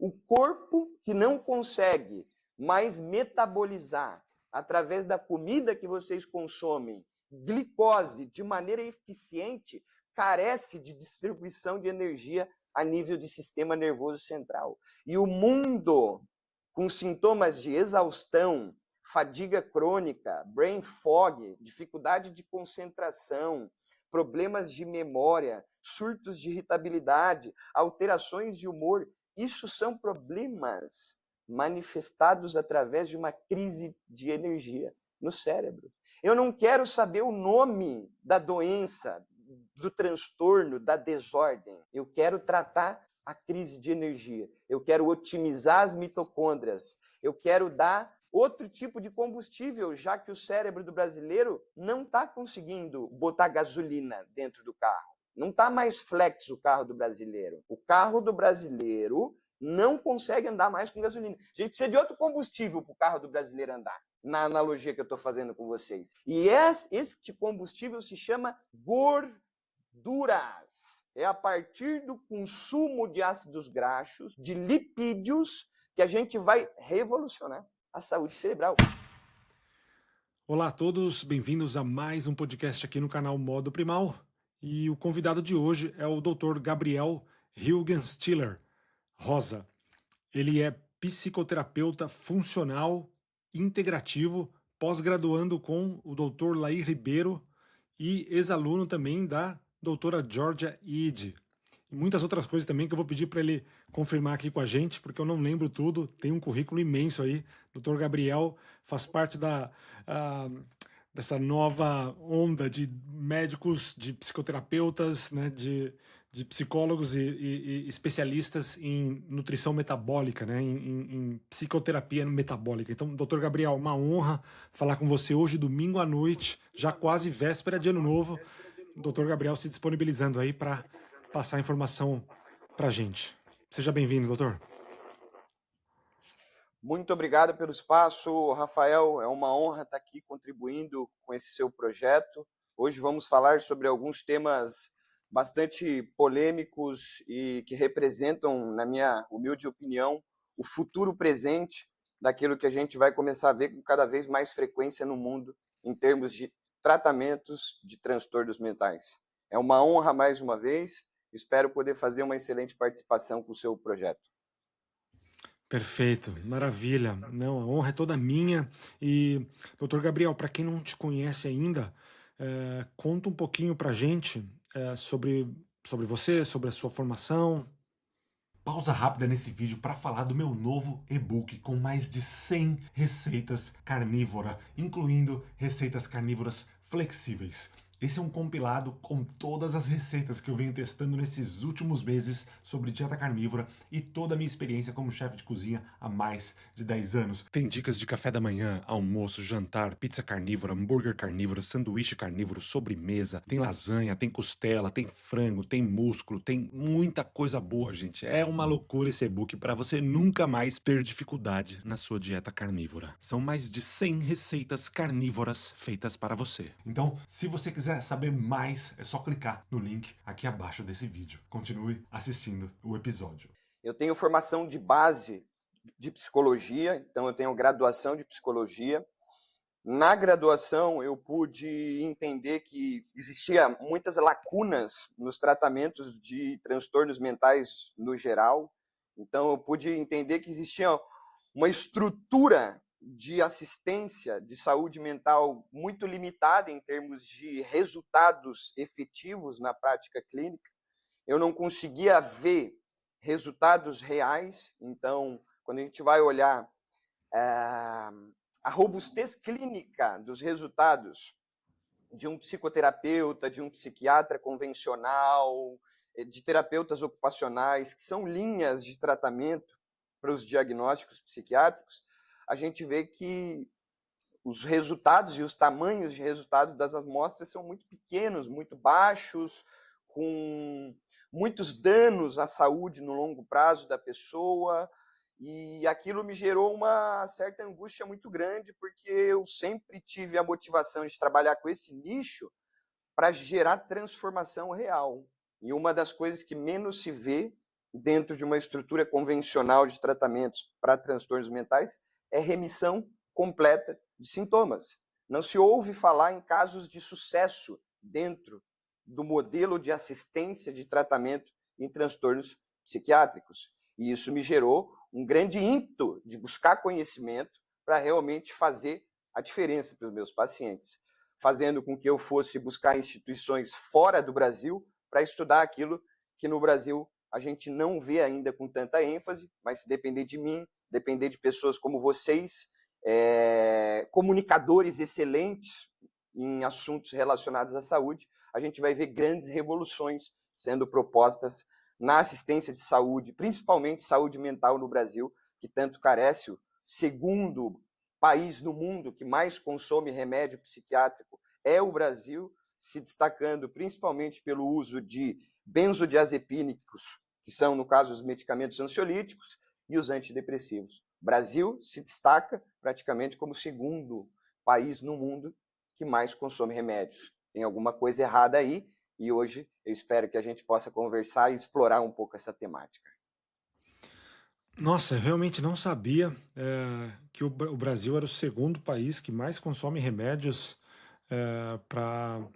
O corpo que não consegue mais metabolizar através da comida que vocês consomem glicose de maneira eficiente, carece de distribuição de energia a nível de sistema nervoso central. E o mundo com sintomas de exaustão, fadiga crônica, brain fog, dificuldade de concentração, problemas de memória, surtos de irritabilidade, alterações de humor, isso são problemas manifestados através de uma crise de energia no cérebro. Eu não quero saber o nome da doença, do transtorno, da desordem. Eu quero tratar a crise de energia. Eu quero otimizar as mitocôndrias. Eu quero dar outro tipo de combustível, já que o cérebro do brasileiro não está conseguindo botar gasolina dentro do carro. Não está mais flex o carro do brasileiro. O carro do brasileiro não consegue andar mais com gasolina. A gente precisa de outro combustível para o carro do brasileiro andar, na analogia que eu estou fazendo com vocês. E este combustível se chama gorduras. É a partir do consumo de ácidos graxos, de lipídios, que a gente vai revolucionar a saúde cerebral. Olá a todos, bem-vindos a mais um podcast aqui no canal Modo Primal. E o convidado de hoje é o Dr. Gabriel Hilgenstiller Rosa. Ele é psicoterapeuta funcional integrativo, pós-graduando com o Dr. Laí Ribeiro e ex-aluno também da doutora Georgia Ide. E muitas outras coisas também que eu vou pedir para ele confirmar aqui com a gente, porque eu não lembro tudo, tem um currículo imenso aí. Dr. Gabriel faz parte dessa nova onda de médicos, de psicoterapeutas, né, de psicólogos e especialistas em nutrição metabólica, né, em psicoterapia metabólica. Então, doutor Gabriel, uma honra falar com você hoje, domingo à noite, já quase véspera de Ano Novo. O doutor Gabriel se disponibilizando aí para passar a informação para a gente. Seja bem-vindo, doutor. Muito obrigado pelo espaço, Rafael. É uma honra estar aqui contribuindo com esse seu projeto. Hoje vamos falar sobre alguns temas bastante polêmicos e que representam, na minha humilde opinião, o futuro presente daquilo que a gente vai começar a ver com cada vez mais frequência no mundo em termos de tratamentos de transtornos mentais. É uma honra mais uma vez. Espero poder fazer uma excelente participação com o seu projeto. Perfeito, maravilha. Não, a honra é toda minha. E, doutor Gabriel, para quem não te conhece ainda, conta um pouquinho para a gente sobre você, sobre a sua formação. Pausa rápida nesse vídeo para falar do meu novo e-book com mais de 100 receitas carnívoras, incluindo receitas carnívoras flexíveis. Esse é um compilado com todas as receitas que eu venho testando nesses últimos meses sobre dieta carnívora e toda a minha experiência como chefe de cozinha há mais de 10 anos. Tem dicas de café da manhã, almoço, jantar, pizza carnívora, hambúrguer carnívoro, sanduíche carnívoro, sobremesa, tem lasanha, tem costela, tem frango, tem músculo, tem muita coisa boa, gente. É uma loucura esse e-book para você nunca mais ter dificuldade na sua dieta carnívora. São mais de 100 receitas carnívoras feitas para você. Então, se você quiser saber mais, é só clicar no link aqui abaixo desse vídeo. Continue assistindo o episódio. Eu tenho formação de base de psicologia, então eu tenho graduação de psicologia. Na graduação eu pude entender que existia muitas lacunas nos tratamentos de transtornos mentais no geral. Então eu pude entender que existia uma estrutura de assistência de saúde mental muito limitada em termos de resultados efetivos na prática clínica. Eu não conseguia ver resultados reais. Então, quando a gente vai olhar a robustez clínica dos resultados de um psicoterapeuta, de um psiquiatra convencional, de terapeutas ocupacionais, que são linhas de tratamento para os diagnósticos psiquiátricos, a gente vê que os resultados e os tamanhos de resultados das amostras são muito pequenos, muito baixos, com muitos danos à saúde no longo prazo da pessoa, e aquilo me gerou uma certa angústia muito grande, porque eu sempre tive a motivação de trabalhar com esse nicho para gerar transformação real. E uma das coisas que menos se vê dentro de uma estrutura convencional de tratamentos para transtornos mentais é remissão completa de sintomas. Não se ouve falar em casos de sucesso dentro do modelo de assistência de tratamento em transtornos psiquiátricos. E isso me gerou um grande ímpeto de buscar conhecimento para realmente fazer a diferença para os meus pacientes, fazendo com que eu fosse buscar instituições fora do Brasil para estudar aquilo que no Brasil a gente não vê ainda com tanta ênfase, mas se depender de mim, depender de pessoas como vocês, comunicadores excelentes em assuntos relacionados à saúde, a gente vai ver grandes revoluções sendo propostas na assistência de saúde, principalmente saúde mental no Brasil, que tanto carece. O segundo país no mundo que mais consome remédio psiquiátrico é o Brasil, se destacando principalmente pelo uso de benzodiazepínicos, que são, no caso, os medicamentos ansiolíticos e os antidepressivos. O Brasil se destaca praticamente como o segundo país no mundo que mais consome remédios. Tem alguma coisa errada aí, e hoje eu espero que a gente possa conversar e explorar um pouco essa temática. Nossa, eu realmente não sabia que o Brasil era o segundo país que mais consome remédios para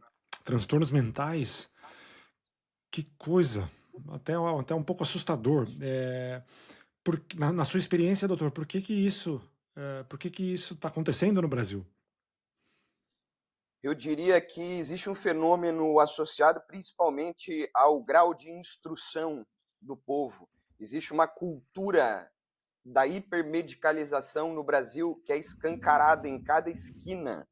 transtornos mentais. Que coisa, até um pouco assustador. Na sua experiência, doutor, por que isso está acontecendo no Brasil? Eu diria que existe um fenômeno associado principalmente ao grau de instrução do povo. Existe uma cultura da hipermedicalização no Brasil que é escancarada em cada esquina,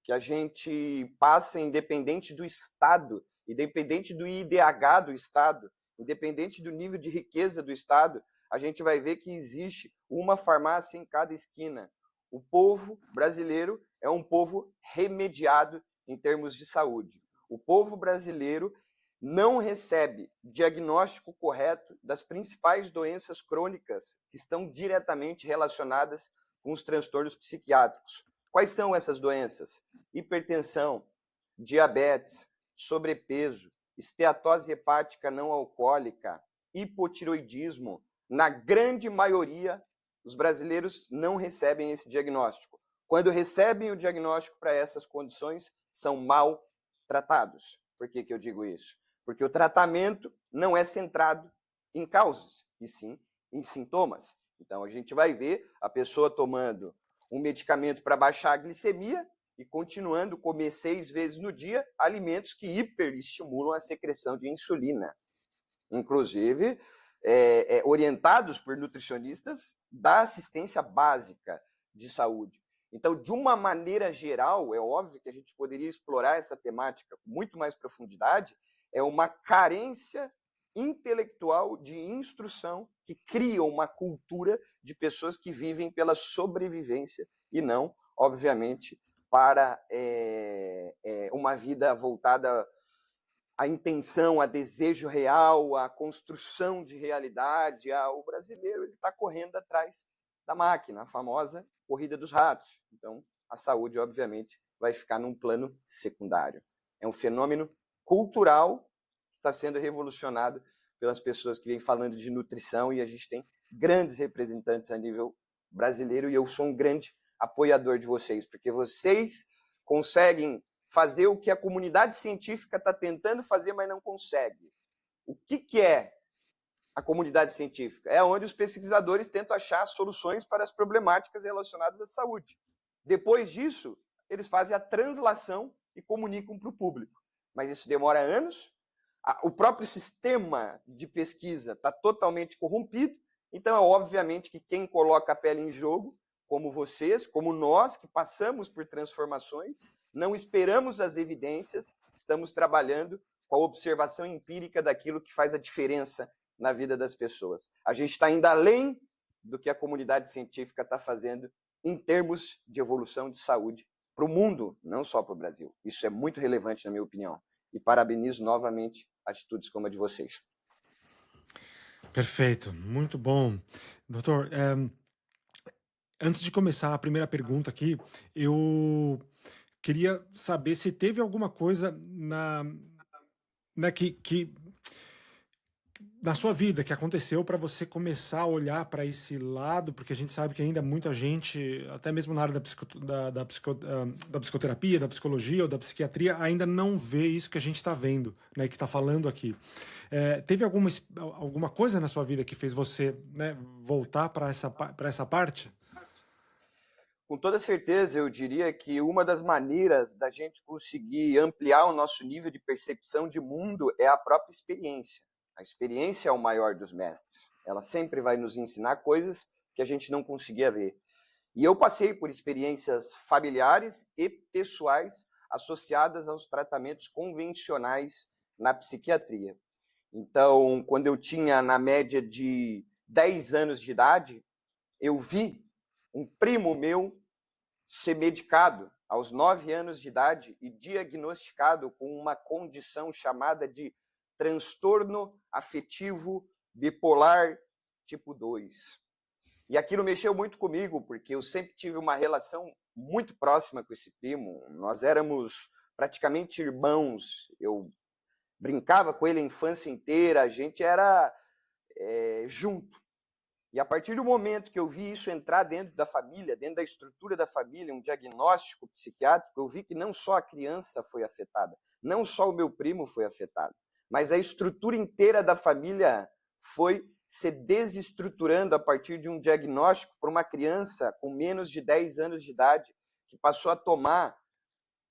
que a gente passa independente do estado, independente do IDH do estado, independente do nível de riqueza do estado, a gente vai ver que existe uma farmácia em cada esquina. O povo brasileiro é um povo remediado em termos de saúde. O povo brasileiro não recebe diagnóstico correto das principais doenças crônicas que estão diretamente relacionadas com os transtornos psiquiátricos. Quais são essas doenças? Hipertensão, diabetes, sobrepeso, esteatose hepática não alcoólica, hipotiroidismo. Na grande maioria, os brasileiros não recebem esse diagnóstico. Quando recebem o diagnóstico para essas condições, são mal tratados. Por que eu digo isso? Porque o tratamento não é centrado em causas, e sim em sintomas. Então, a gente vai ver a pessoa tomando um medicamento para baixar a glicemia e continuando a comer 6 vezes no dia alimentos que hiperestimulam a secreção de insulina. Inclusive, orientados por nutricionistas da assistência básica de saúde. Então, de uma maneira geral, é óbvio que a gente poderia explorar essa temática com muito mais profundidade, é uma carência intelectual de instrução que cria uma cultura de pessoas que vivem pela sobrevivência e não, obviamente, para uma vida voltada à intenção, a desejo real, à construção de realidade. O brasileiro está correndo atrás da máquina, a famosa corrida dos ratos. Então, a saúde, obviamente, vai ficar num plano secundário. É um fenômeno cultural que está sendo revolucionado pelas pessoas que vêm falando de nutrição, e a gente tem grandes representantes a nível brasileiro, e eu sou um grande apoiador de vocês, porque vocês conseguem fazer o que a comunidade científica está tentando fazer, mas não consegue. O que é a comunidade científica? É onde os pesquisadores tentam achar soluções para as problemáticas relacionadas à saúde. Depois disso, eles fazem a translação e comunicam para o público. Mas isso demora anos. O próprio sistema de pesquisa está totalmente corrompido. Então, é obviamente que quem coloca a pele em jogo, como vocês, como nós, que passamos por transformações, não esperamos as evidências, estamos trabalhando com a observação empírica daquilo que faz a diferença na vida das pessoas. A gente está indo além do que a comunidade científica está fazendo em termos de evolução de saúde para o mundo, não só para o Brasil. Isso é muito relevante, na minha opinião. E parabenizo novamente atitudes como a de vocês. Perfeito, muito bom. Doutor, antes de começar a primeira pergunta aqui, eu queria saber se teve alguma coisa na sua vida que aconteceu para você começar a olhar para esse lado, porque a gente sabe que ainda muita gente, até mesmo na área da psicoterapia, da psicologia ou da psiquiatria, ainda não vê isso que a gente está vendo, né, que está falando aqui. Teve alguma coisa na sua vida que fez você, né, voltar para essa parte? Com toda certeza, eu diria que uma das maneiras da gente conseguir ampliar o nosso nível de percepção de mundo é a própria experiência. A experiência é o maior dos mestres. Ela sempre vai nos ensinar coisas que a gente não conseguia ver. E eu passei por experiências familiares e pessoais associadas aos tratamentos convencionais na psiquiatria. Então, quando eu tinha na média de 10 anos de idade, eu vi um primo meu ser medicado aos 9 anos de idade e diagnosticado com uma condição chamada de transtorno afetivo bipolar tipo 2. E aquilo mexeu muito comigo, porque eu sempre tive uma relação muito próxima com esse primo. Nós éramos praticamente irmãos. Eu brincava com ele a infância inteira, a gente era junto. E a partir do momento que eu vi isso entrar dentro da família, dentro da estrutura da família, um diagnóstico psiquiátrico, eu vi que não só a criança foi afetada, não só o meu primo foi afetado, mas a estrutura inteira da família foi se desestruturando a partir de um diagnóstico para uma criança com menos de 10 anos de idade, que passou a tomar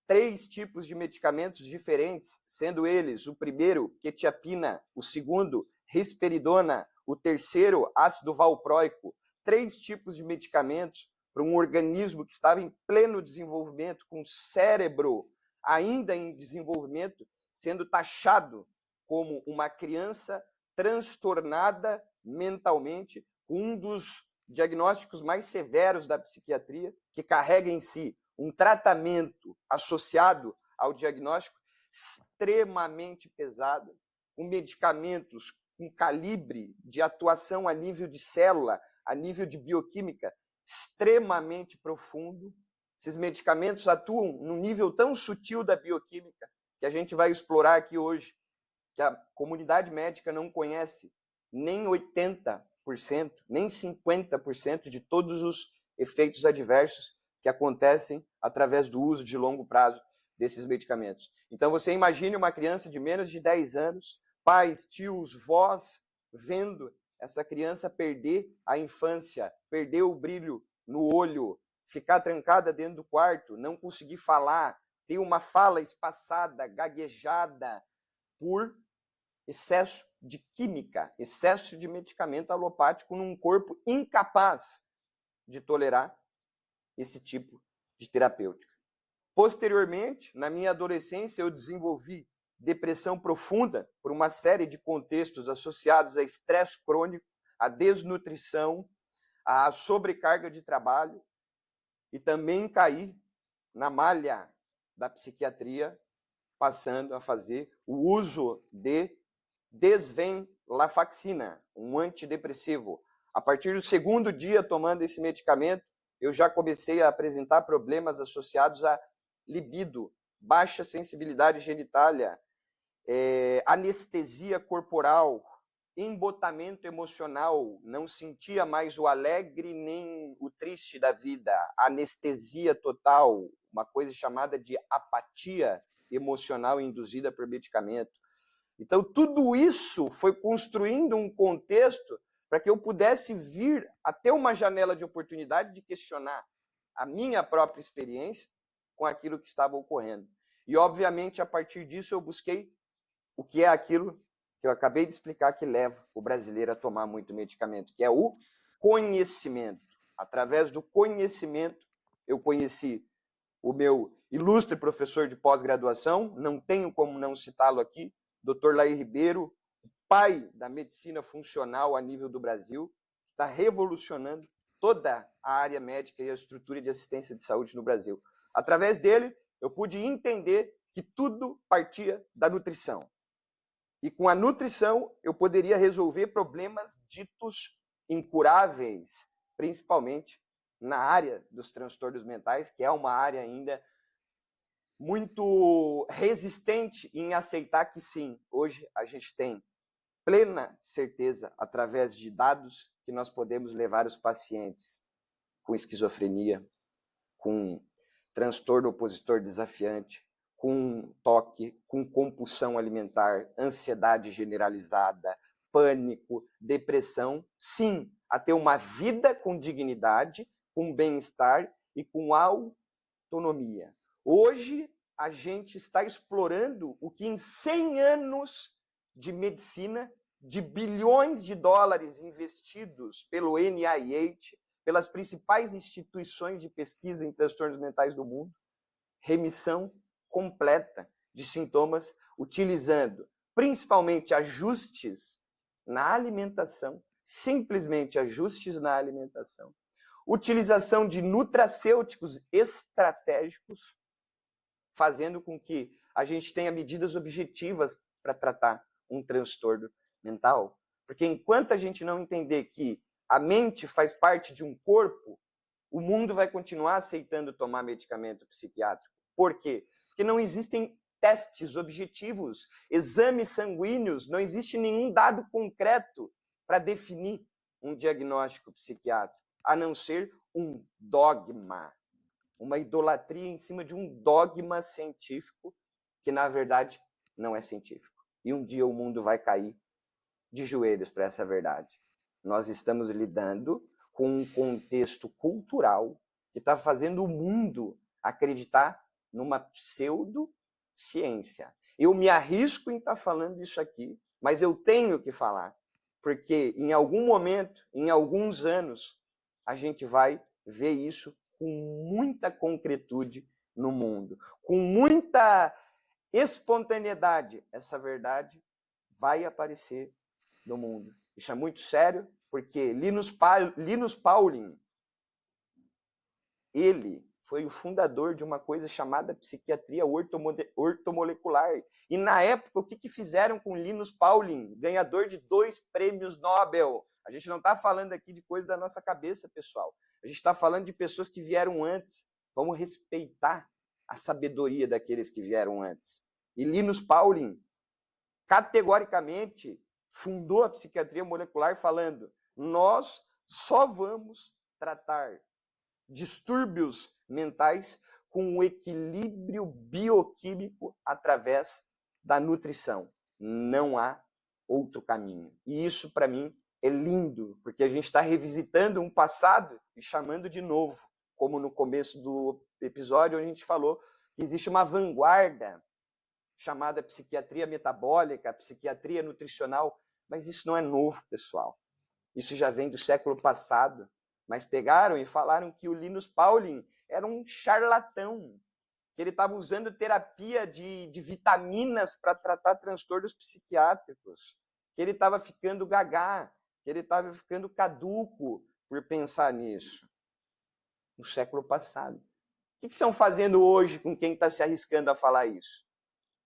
3 tipos de medicamentos diferentes, sendo eles o primeiro, quetiapina, o segundo, risperidona, o terceiro, ácido valproico. 3 tipos de medicamentos para um organismo que estava em pleno desenvolvimento, com o cérebro ainda em desenvolvimento, sendo taxado como uma criança transtornada mentalmente, com um dos diagnósticos mais severos da psiquiatria, que carrega em si um tratamento associado ao diagnóstico extremamente pesado, com medicamentos com calibre de atuação a nível de célula, a nível de bioquímica extremamente profundo. Esses medicamentos atuam num nível tão sutil da bioquímica que a gente vai explorar aqui hoje, que a comunidade médica não conhece nem 80%, nem 50% de todos os efeitos adversos que acontecem através do uso de longo prazo desses medicamentos. Então, você imagine uma criança de menos de 10 anos, pais, tios, vós, vendo essa criança perder a infância, perder o brilho no olho, ficar trancada dentro do quarto, não conseguir falar, ter uma fala espaçada, gaguejada, por excesso de química, excesso de medicamento alopático num corpo incapaz de tolerar esse tipo de terapêutica. Posteriormente, na minha adolescência, eu desenvolvi depressão profunda por uma série de contextos associados a estresse crônico, a desnutrição, a sobrecarga de trabalho, e também caí na malha da psiquiatria, passando a fazer o uso de desvenlafaxina, um antidepressivo. A partir do segundo dia tomando esse medicamento, eu já comecei a apresentar problemas associados a libido, baixa sensibilidade genitália, anestesia corporal, embotamento emocional, não sentia mais o alegre nem o triste da vida, anestesia total, uma coisa chamada de apatia emocional induzida por medicamento. Então, tudo isso foi construindo um contexto para que eu pudesse vir a ter uma janela de oportunidade de questionar a minha própria experiência com aquilo que estava ocorrendo. E, obviamente, a partir disso, eu busquei o que é aquilo que eu acabei de explicar que leva o brasileiro a tomar muito medicamento, que é o conhecimento. Através do conhecimento, eu conheci o meu ilustre professor de pós-graduação, não tenho como não citá-lo aqui, Dr. Laí Ribeiro, pai da medicina funcional a nível do Brasil, que está revolucionando toda a área médica e a estrutura de assistência de saúde no Brasil. Através dele, eu pude entender que tudo partia da nutrição. E com a nutrição, eu poderia resolver problemas ditos incuráveis, principalmente na área dos transtornos mentais, que é uma área ainda muito resistente em aceitar que sim, hoje a gente tem plena certeza, através de dados, que nós podemos levar os pacientes com esquizofrenia, com transtorno opositor desafiante, com toque, com compulsão alimentar, ansiedade generalizada, pânico, depressão, sim, a ter uma vida com dignidade, com bem-estar e com autonomia. Hoje, a gente está explorando o que em 100 anos de medicina, de bilhões de dólares investidos pelo NIH, pelas principais instituições de pesquisa em transtornos mentais do mundo, remissão completa de sintomas, utilizando principalmente ajustes na alimentação, simplesmente ajustes na alimentação, utilização de nutracêuticos estratégicos, fazendo com que a gente tenha medidas objetivas para tratar um transtorno mental. Porque enquanto a gente não entender que a mente faz parte de um corpo, o mundo vai continuar aceitando tomar medicamento psiquiátrico. Por quê? Porque não existem testes objetivos, exames sanguíneos, não existe nenhum dado concreto para definir um diagnóstico psiquiátrico, a não ser um dogma, uma idolatria em cima de um dogma científico que, na verdade, não é científico. E um dia o mundo vai cair de joelhos para essa verdade. Nós estamos lidando com um contexto cultural que está fazendo o mundo acreditar numa pseudociência. Eu me arrisco em estar falando isso aqui, mas eu tenho que falar, porque em algum momento, em alguns anos, a gente vai ver isso com muita concretude no mundo, com muita espontaneidade. Essa verdade vai aparecer no mundo. Isso é muito sério, porque Linus Pauling, ele foi o fundador de uma coisa chamada psiquiatria ortomolecular. E na época, o que fizeram com Linus Pauling, ganhador de 2 prêmios Nobel? A gente não está falando aqui de coisa da nossa cabeça, pessoal. A gente está falando de pessoas que vieram antes. Vamos respeitar a sabedoria daqueles que vieram antes. E Linus Pauling, categoricamente, fundou a psiquiatria molecular falando: nós só vamos tratar distúrbios mentais com o equilíbrio bioquímico através da nutrição. Não há outro caminho. E isso, para mim, é lindo, porque a gente está revisitando um passado e chamando de novo, como no começo do episódio, onde a gente falou que existe uma vanguarda chamada psiquiatria metabólica, psiquiatria nutricional, mas isso não é novo, pessoal. Isso já vem do século passado. Mas pegaram e falaram que o Linus Pauling era um charlatão, que ele estava usando terapia de vitaminas para tratar transtornos psiquiátricos, que ele estava ficando gagá, que ele estava ficando caduco por pensar nisso. No século passado. O que estão fazendo hoje com quem está se arriscando a falar isso?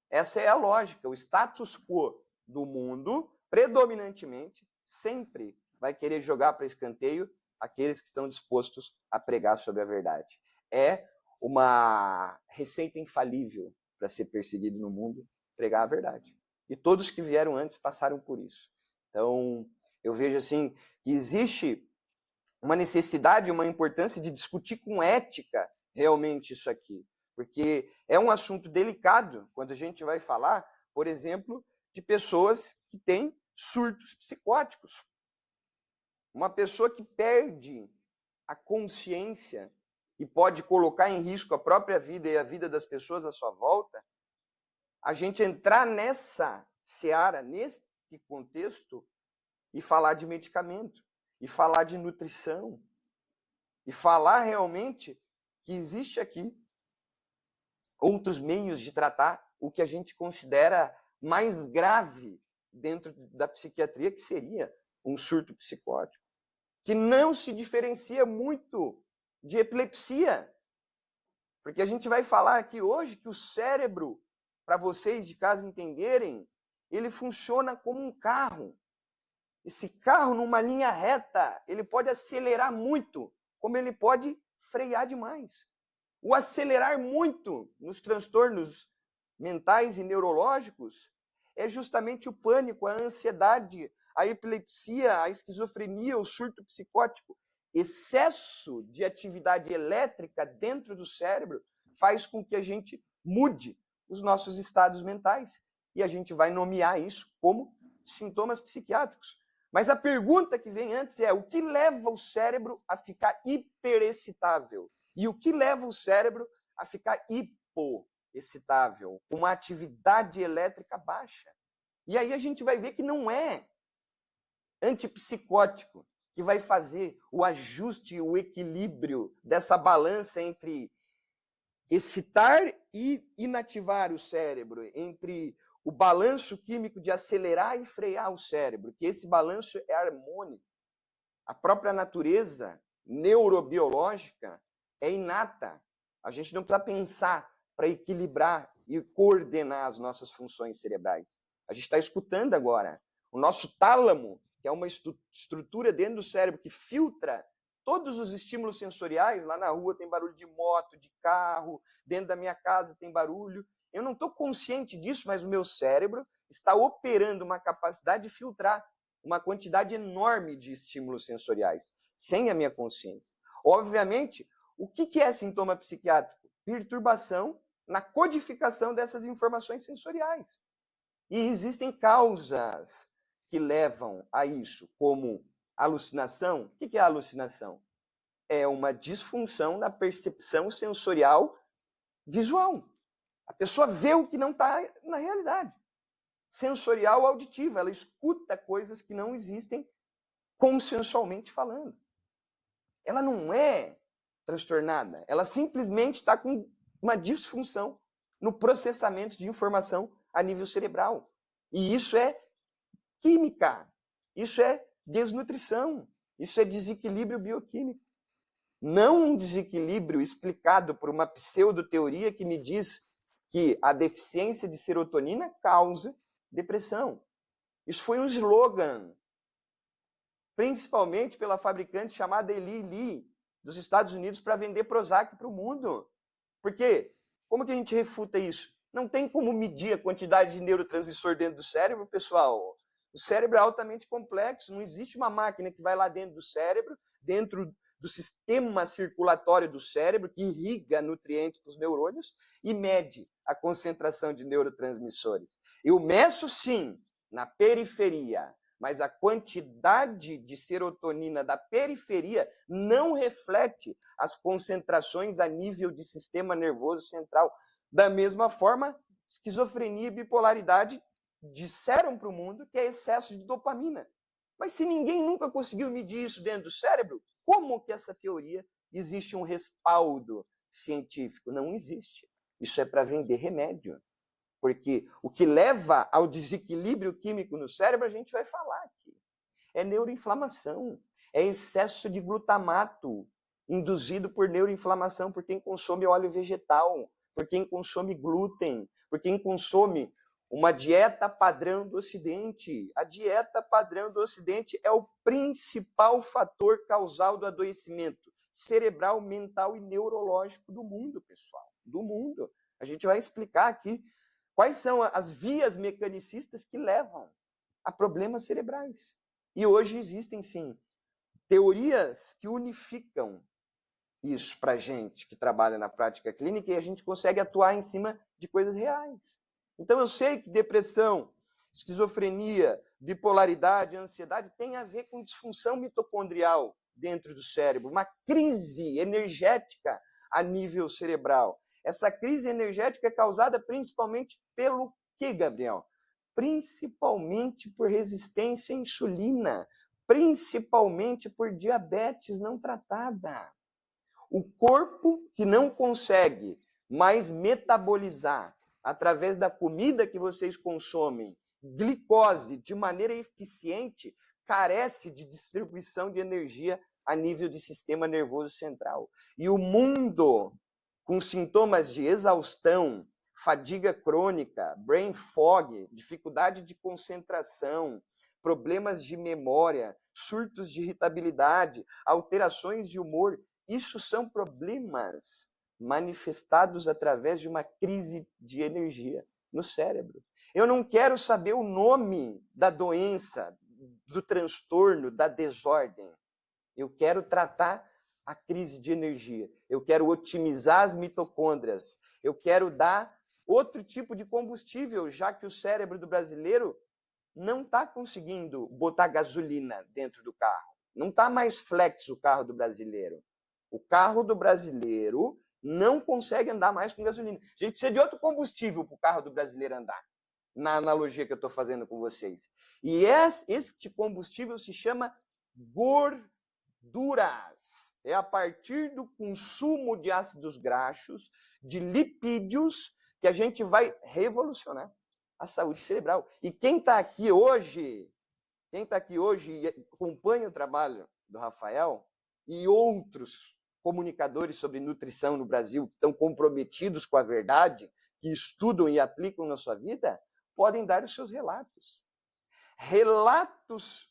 Essa é a lógica. O status quo do mundo, predominantemente, sempre vai querer jogar para escanteio aqueles que estão dispostos a pregar sobre a verdade. É uma receita infalível para ser perseguido no mundo, pregar a verdade. E todos que vieram antes passaram por isso. Então, eu vejo assim que existe uma necessidade, uma importância de discutir com ética realmente isso aqui. Porque é um assunto delicado quando a gente vai falar, por exemplo, de pessoas que têm surtos psicóticos. Uma pessoa que perde a consciência e pode colocar em risco a própria vida e a vida das pessoas à sua volta, a gente entrar nessa seara, nesse contexto, e falar de medicamento, e falar de nutrição, e falar realmente que existe aqui outros meios de tratar o que a gente considera mais grave dentro da psiquiatria, que seria um surto psicótico, que não se diferencia muito de epilepsia. Porque a gente vai falar aqui hoje que o cérebro, para vocês de casa entenderem, ele funciona como um carro. Esse carro, numa linha reta, ele pode acelerar muito, como ele pode frear demais. O acelerar muito nos transtornos mentais e neurológicos é justamente o pânico, a ansiedade, a epilepsia, a esquizofrenia, o surto psicótico. Excesso de atividade elétrica dentro do cérebro faz com que a gente mude os nossos estados mentais. E a gente vai nomear isso como sintomas psiquiátricos. Mas a pergunta que vem antes é: o que leva o cérebro a ficar hiperexcitável? E o que leva o cérebro a ficar hipoexcitável, com uma atividade elétrica baixa? E aí a gente vai ver que não é antipsicótico que vai fazer o ajuste e o equilíbrio dessa balança entre excitar e inativar o cérebro, entre o balanço químico de acelerar e frear o cérebro, que esse balanço é harmônico. A própria natureza neurobiológica é inata. A gente não precisa pensar para equilibrar e coordenar as nossas funções cerebrais. A gente está escutando agora. O nosso tálamo, que é uma estrutura dentro do cérebro que filtra todos os estímulos sensoriais. Lá na rua tem barulho de moto, de carro, dentro da minha casa tem barulho. Eu não estou consciente disso, mas o meu cérebro está operando uma capacidade de filtrar uma quantidade enorme de estímulos sensoriais, sem a minha consciência. Obviamente, o que é sintoma psiquiátrico? Perturbação na codificação dessas informações sensoriais. E existem causas que levam a isso, como alucinação. O que é alucinação? É uma disfunção na percepção sensorial visual. A pessoa vê o que não está na realidade. Sensorial auditiva, ela escuta coisas que não existem consensualmente falando. Ela não é transtornada, ela simplesmente está com uma disfunção no processamento de informação a nível cerebral. E isso é química, isso é desnutrição, isso é desequilíbrio bioquímico. Não um desequilíbrio explicado por uma pseudoteoria que me diz que a deficiência de serotonina causa depressão. Isso foi um slogan, principalmente pela fabricante chamada Eli Lilly, dos Estados Unidos, para vender Prozac para o mundo. Por quê? Como que a gente refuta isso? Não tem como medir a quantidade de neurotransmissor dentro do cérebro, pessoal. O cérebro é altamente complexo, não existe uma máquina que vai lá dentro do cérebro, dentro do sistema circulatório do cérebro, que irriga nutrientes para os neurônios e mede a concentração de neurotransmissores. Eu meço, sim, na periferia, mas a quantidade de serotonina da periferia não reflete as concentrações a nível de sistema nervoso central. Da mesma forma, esquizofrenia e bipolaridade disseram para o mundo que é excesso de dopamina. Mas se ninguém nunca conseguiu medir isso dentro do cérebro, como que essa teoria existe um respaldo científico? Não existe. Isso é para vender remédio. Porque o que leva ao desequilíbrio químico no cérebro, a gente vai falar aqui. É neuroinflamação, é excesso de glutamato induzido por neuroinflamação por quem consome óleo vegetal, por quem consome glúten, por quem consome uma dieta padrão do Ocidente. A dieta padrão do Ocidente é o principal fator causal do adoecimento cerebral, mental e neurológico do mundo, pessoal. Do mundo. A gente vai explicar aqui quais são as vias mecanicistas que levam a problemas cerebrais. E hoje existem, sim, teorias que unificam isso para a gente que trabalha na prática clínica e a gente consegue atuar em cima de coisas reais. Então, eu sei que depressão, esquizofrenia, bipolaridade, ansiedade tem a ver com disfunção mitocondrial dentro do cérebro, uma crise energética a nível cerebral. Essa crise energética é causada principalmente pelo quê, Gabriel? Principalmente por resistência à insulina, principalmente por diabetes não tratada. O corpo que não consegue mais metabolizar através da comida que vocês consomem, glicose de maneira eficiente, carece de distribuição de energia a nível de sistema nervoso central. E o mundo com sintomas de exaustão, fadiga crônica, brain fog, dificuldade de concentração, problemas de memória, surtos de irritabilidade, alterações de humor, isso são problemas manifestados através de uma crise de energia no cérebro. Eu não quero saber o nome da doença, do transtorno, da desordem. Eu quero tratar a crise de energia. Eu quero otimizar as mitocôndrias. Eu quero dar outro tipo de combustível, já que o cérebro do brasileiro não está conseguindo botar gasolina dentro do carro. Não está mais flex o carro do brasileiro. O carro do brasileiro não consegue andar mais com gasolina. A gente precisa de outro combustível para o carro do brasileiro andar, na analogia que eu estou fazendo com vocês. E este combustível se chama gorduras. É a partir do consumo de ácidos graxos, de lipídios, que a gente vai revolucionar a saúde cerebral. E quem está aqui hoje e acompanha o trabalho do Rafael e outros comunicadores sobre nutrição no Brasil que estão comprometidos com a verdade, que estudam e aplicam na sua vida, podem dar os seus relatos. Relatos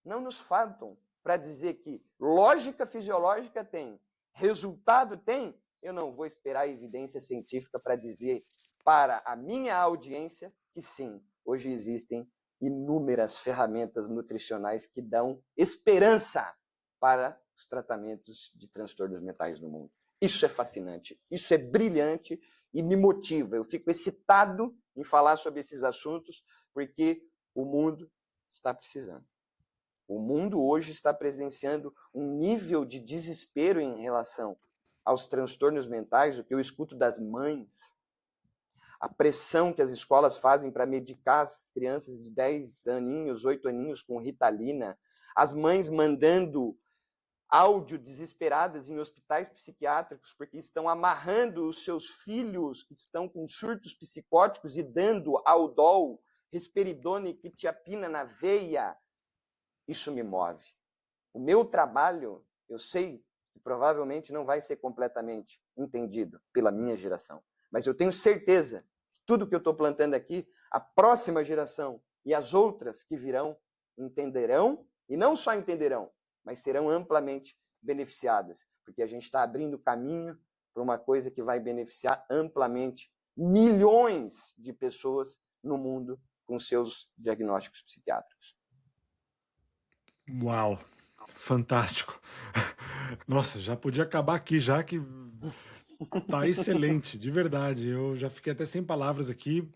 não nos faltam para dizer que lógica fisiológica tem, resultado tem. Eu não vou esperar evidência científica para dizer para a minha audiência que sim, hoje existem inúmeras ferramentas nutricionais que dão esperança para os tratamentos de transtornos mentais no mundo. Isso é fascinante, isso é brilhante e me motiva. Eu fico excitado em falar sobre esses assuntos porque o mundo está precisando. O mundo hoje está presenciando um nível de desespero em relação aos transtornos mentais, o que eu escuto das mães, a pressão que as escolas fazem para medicar as crianças de 10 aninhos, 8 aninhos com Ritalina, as mães mandando áudio desesperadas em hospitais psiquiátricos porque estão amarrando os seus filhos que estão com surtos psicóticos e dando Aldol, risperidona e quetiapina na veia. Isso me move. O meu trabalho, eu sei que provavelmente não vai ser completamente entendido pela minha geração, mas eu tenho certeza que tudo que eu estou plantando aqui, a próxima geração e as outras que virão entenderão, e não só entenderão, mas serão amplamente beneficiadas, porque a gente está abrindo caminho para uma coisa que vai beneficiar amplamente milhões de pessoas no mundo com seus diagnósticos psiquiátricos. Uau, fantástico. Nossa, já podia acabar aqui, já que tá excelente, de verdade. Eu já fiquei até sem palavras aqui.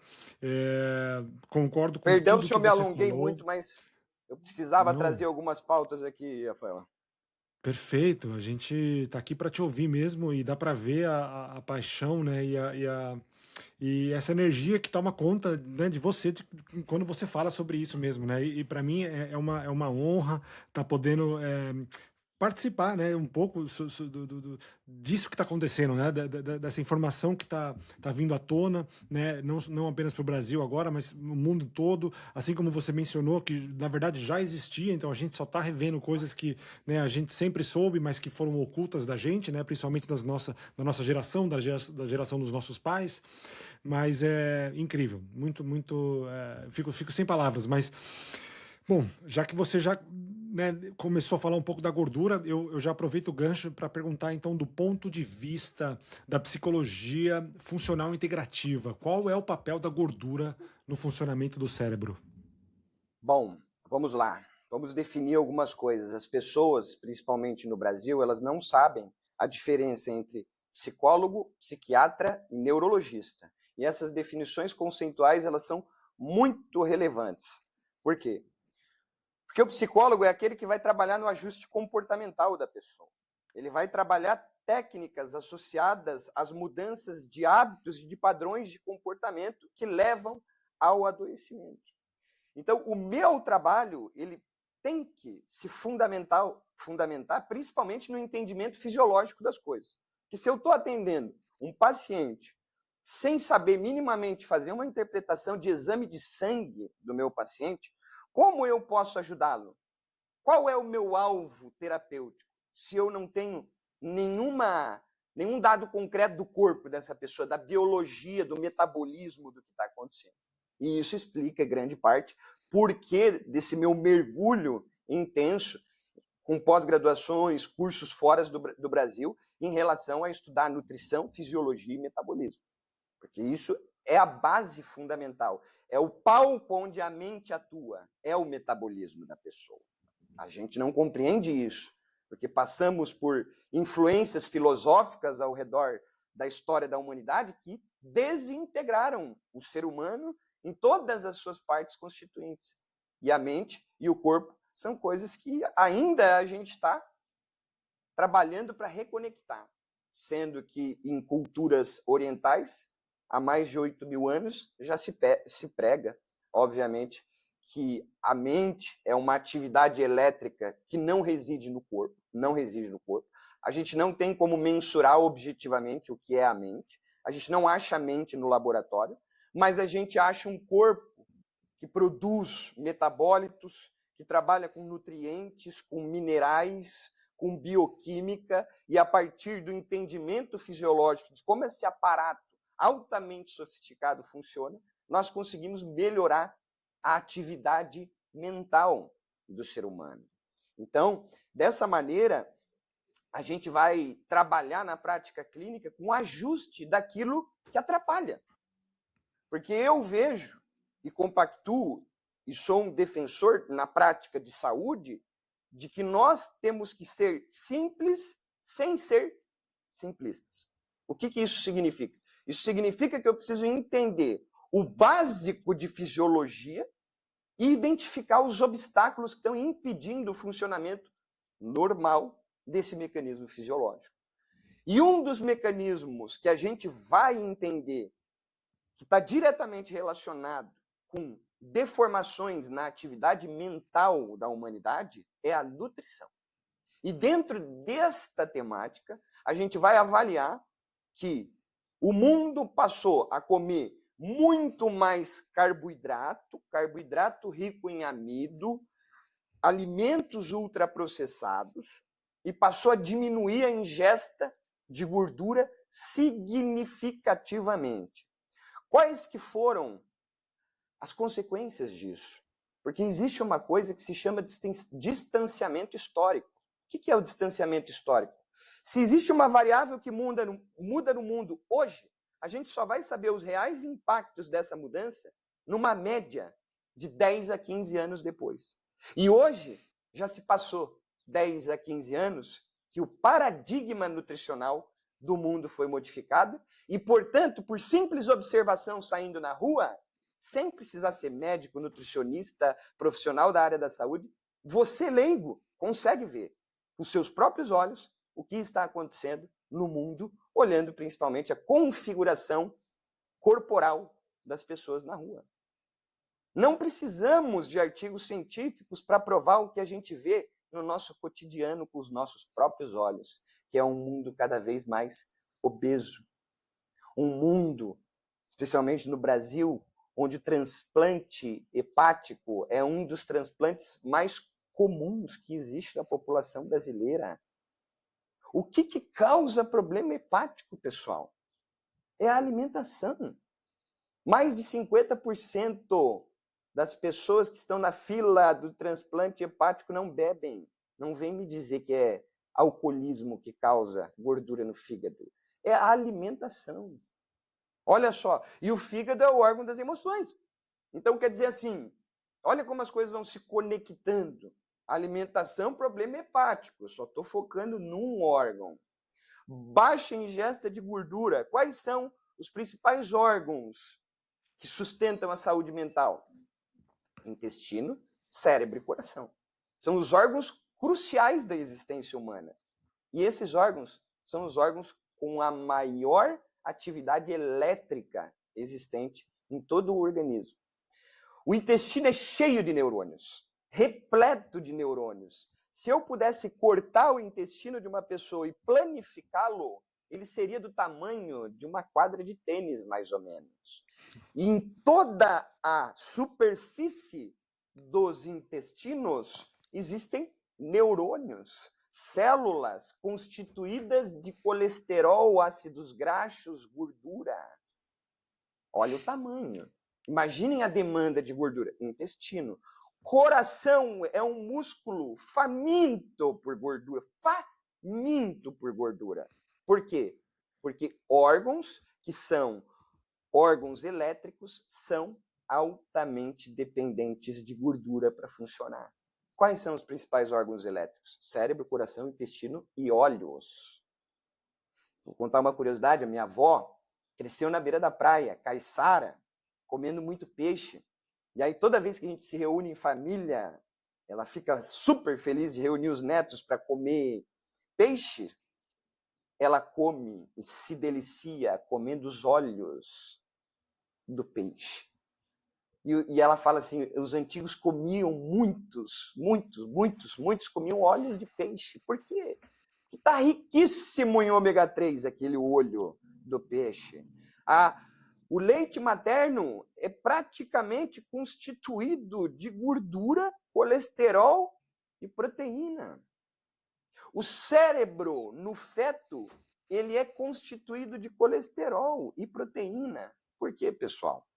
Concordo com Perdão tudo se eu que me você alonguei falou. muito, mas eu precisava Não. trazer algumas pautas aqui, Rafael. Perfeito, a gente tá aqui para te ouvir mesmo e dá para ver a paixão, né, e essa energia que toma conta, né, de você quando você fala sobre isso mesmo, né? E para mim é uma honra estar podendo participar, né, um pouco disso que está acontecendo, né, dessa informação que tá vindo à tona, né, não apenas para o Brasil agora, mas no mundo todo, assim como você mencionou, que na verdade já existia, então a gente só está revendo coisas que, né, a gente sempre soube, mas que foram ocultas da gente, né, principalmente da nossa geração, da geração dos nossos pais, mas é incrível, muito, fico sem palavras, mas, bom, já que você já, né, começou a falar um pouco da gordura, eu já aproveito o gancho para perguntar, então, do ponto de vista da psicologia funcional integrativa, qual é o papel da gordura no funcionamento do cérebro? Bom, vamos lá. Vamos definir algumas coisas. As pessoas, principalmente no Brasil, elas não sabem a diferença entre psicólogo, psiquiatra e neurologista. E essas definições conceituais, elas são muito relevantes. Por quê? Porque o psicólogo é aquele que vai trabalhar no ajuste comportamental da pessoa. Ele vai trabalhar técnicas associadas às mudanças de hábitos e de padrões de comportamento que levam ao adoecimento. Então, o meu trabalho, ele tem que se fundamentar principalmente no entendimento fisiológico das coisas. Que se eu estou atendendo um paciente sem saber minimamente fazer uma interpretação de exame de sangue do meu paciente, como eu posso ajudá-lo? Qual é o meu alvo terapêutico? Se eu não tenho nenhum dado concreto do corpo dessa pessoa, da biologia, do metabolismo do que está acontecendo. E isso explica, grande parte, por que desse meu mergulho intenso, com pós-graduações, cursos fora do Brasil, em relação a estudar nutrição, fisiologia e metabolismo. Porque isso é a base fundamental. É o palco onde a mente atua, é o metabolismo da pessoa. A gente não compreende isso, porque passamos por influências filosóficas ao redor da história da humanidade que desintegraram o ser humano em todas as suas partes constituintes. E a mente e o corpo são coisas que ainda a gente está trabalhando para reconectar, sendo que em culturas orientais, há mais de 8.000 anos, já se prega, obviamente, que a mente é uma atividade elétrica que não reside no corpo, não reside no corpo. A gente não tem como mensurar objetivamente o que é a mente. A gente não acha a mente no laboratório, mas a gente acha um corpo que produz metabólitos, que trabalha com nutrientes, com minerais, com bioquímica, e a partir do entendimento fisiológico de como esse aparato altamente sofisticado funciona, nós conseguimos melhorar a atividade mental do ser humano. Então, dessa maneira, a gente vai trabalhar na prática clínica com o ajuste daquilo que atrapalha. Porque eu vejo e compactuo, e sou um defensor na prática de saúde, de que nós temos que ser simples sem ser simplistas. O que isso significa? Isso significa que eu preciso entender o básico de fisiologia e identificar os obstáculos que estão impedindo o funcionamento normal desse mecanismo fisiológico. E um dos mecanismos que a gente vai entender que está diretamente relacionado com deformações na atividade mental da humanidade é a nutrição. E dentro desta temática, a gente vai avaliar que o mundo passou a comer muito mais carboidrato rico em amido, alimentos ultraprocessados, e passou a diminuir a ingesta de gordura significativamente. Quais que foram as consequências disso? Porque existe uma coisa que se chama distanciamento histórico. O que é o distanciamento histórico? Se existe uma variável que muda no mundo hoje, a gente só vai saber os reais impactos dessa mudança numa média de 10 a 15 anos depois. E hoje já se passou 10 a 15 anos que o paradigma nutricional do mundo foi modificado e, portanto, por simples observação saindo na rua, sem precisar ser médico, nutricionista, profissional da área da saúde, você, leigo, consegue ver com os seus próprios olhos o que está acontecendo no mundo, olhando principalmente a configuração corporal das pessoas na rua. Não precisamos de artigos científicos para provar o que a gente vê no nosso cotidiano com os nossos próprios olhos, que é um mundo cada vez mais obeso. Um mundo, especialmente no Brasil, onde o transplante hepático é um dos transplantes mais comuns que existe na população brasileira. O que causa problema hepático, pessoal? É a alimentação. Mais de 50% das pessoas que estão na fila do transplante hepático não bebem. Não vem me dizer que é alcoolismo que causa gordura no fígado. É a alimentação. Olha só, e o fígado é o órgão das emoções. Então, quer dizer assim, olha como as coisas vão se conectando. Alimentação, problema hepático. Eu só estou focando num órgão. Baixa ingesta de gordura. Quais são os principais órgãos que sustentam a saúde mental? Intestino, cérebro e coração. São os órgãos cruciais da existência humana. E esses órgãos são os órgãos com a maior atividade elétrica existente em todo o organismo. O intestino é cheio de neurônios, repleto de neurônios. Se eu pudesse cortar o intestino de uma pessoa e planificá-lo, ele seria do tamanho de uma quadra de tênis, mais ou menos. E em toda a superfície dos intestinos existem neurônios, células constituídas de colesterol, ácidos graxos, gordura. Olha o tamanho. Imaginem a demanda de gordura. Intestino. Coração é um músculo faminto por gordura. Faminto por gordura. Por quê? Porque órgãos que são órgãos elétricos são altamente dependentes de gordura para funcionar. Quais são os principais órgãos elétricos? Cérebro, coração, intestino e olhos. Vou contar uma curiosidade, a minha avó cresceu na beira da praia, caiçara, comendo muito peixe. E aí toda vez que a gente se reúne em família, ela fica super feliz de reunir os netos para comer peixe. Ela come e se delicia comendo os olhos do peixe. E ela fala assim, os antigos comiam muitos comiam olhos de peixe. Por quê? Porque está riquíssimo em ômega 3 aquele olho do peixe. O leite materno é praticamente constituído de gordura, colesterol e proteína. O cérebro no feto, ele é constituído de colesterol e proteína. Por quê, pessoal?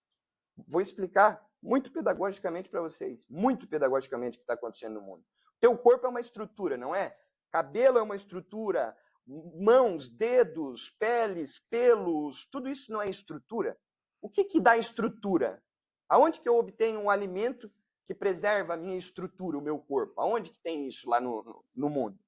Vou explicar muito pedagogicamente para vocês, muito pedagogicamente o que está acontecendo no mundo. Teu corpo é uma estrutura, não é? Cabelo é uma estrutura, mãos, dedos, peles, pelos, tudo isso não é estrutura? O que dá estrutura? Aonde que eu obtenho um alimento que preserva a minha estrutura, o meu corpo? Aonde que tem isso lá no mundo?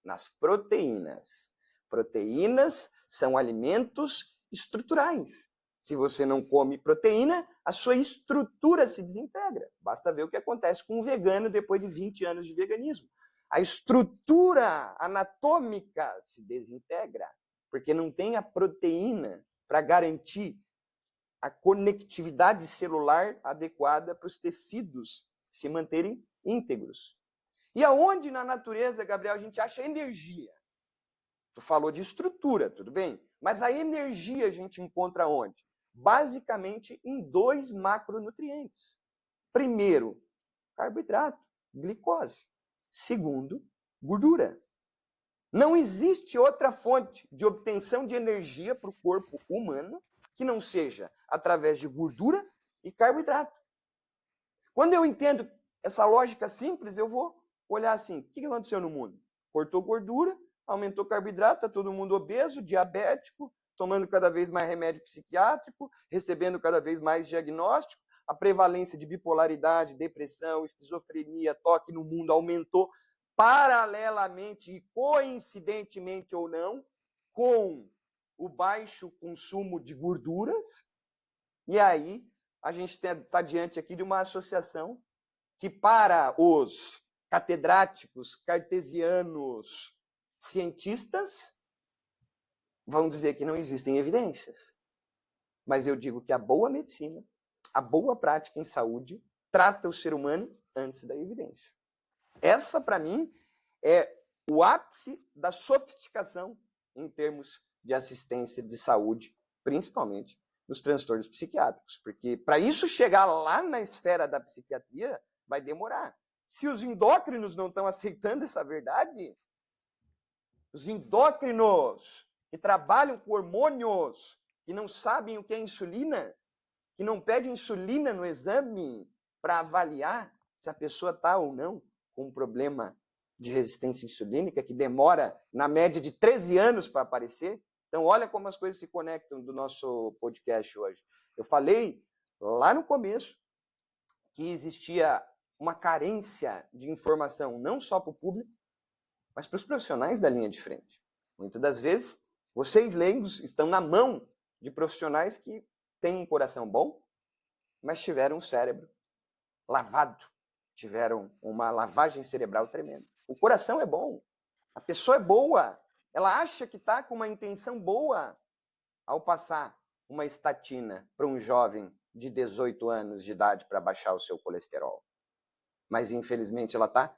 Nas proteínas. Proteínas são alimentos estruturais. Se você não come proteína, a sua estrutura se desintegra. Basta ver o que acontece com um vegano depois de 20 anos de veganismo. A estrutura anatômica se desintegra, porque não tem a proteína para garantir a conectividade celular adequada para os tecidos se manterem íntegros. E aonde na natureza, Gabriel, a gente acha energia? Tu falou de estrutura, tudo bem? Mas a energia a gente encontra onde? Basicamente em 2 macronutrientes. Primeiro, carboidrato, glicose. Segundo, gordura. Não existe outra fonte de obtenção de energia para o corpo humano que não seja através de gordura e carboidrato. Quando eu entendo essa lógica simples, eu vou olhar assim, o que aconteceu no mundo? Cortou gordura, aumentou carboidrato, está todo mundo obeso, diabético, tomando cada vez mais remédio psiquiátrico, recebendo cada vez mais diagnóstico, a prevalência de bipolaridade, depressão, esquizofrenia, toque no mundo aumentou paralelamente e coincidentemente ou não com o baixo consumo de gorduras. E aí a gente está diante aqui de uma associação que para os catedráticos, cartesianos, cientistas, vão dizer que não existem evidências. Mas eu digo que a boa medicina, a boa prática em saúde, trata o ser humano antes da evidência. Essa, para mim, é o ápice da sofisticação em termos de assistência de saúde, principalmente nos transtornos psiquiátricos. Porque para isso chegar lá na esfera da psiquiatria, vai demorar. Se os endócrinos não estão aceitando essa verdade, os endócrinos que trabalham com hormônios, que não sabem o que é insulina, que não pedem insulina no exame para avaliar se a pessoa está ou não com um problema de resistência insulínica, que demora, na média, de 13 anos para aparecer. Então, olha como as coisas se conectam do nosso podcast hoje. Eu falei lá no começo que existia uma carência de informação, não só para o público, mas para os profissionais da linha de frente. Muitas das vezes, vocês leigos estão na mão de profissionais que têm um coração bom, mas tiveram um cérebro lavado, tiveram uma lavagem cerebral tremenda. O coração é bom, a pessoa é boa, ela acha que está com uma intenção boa ao passar uma estatina para um jovem de 18 anos de idade para baixar o seu colesterol. Mas, infelizmente, ela está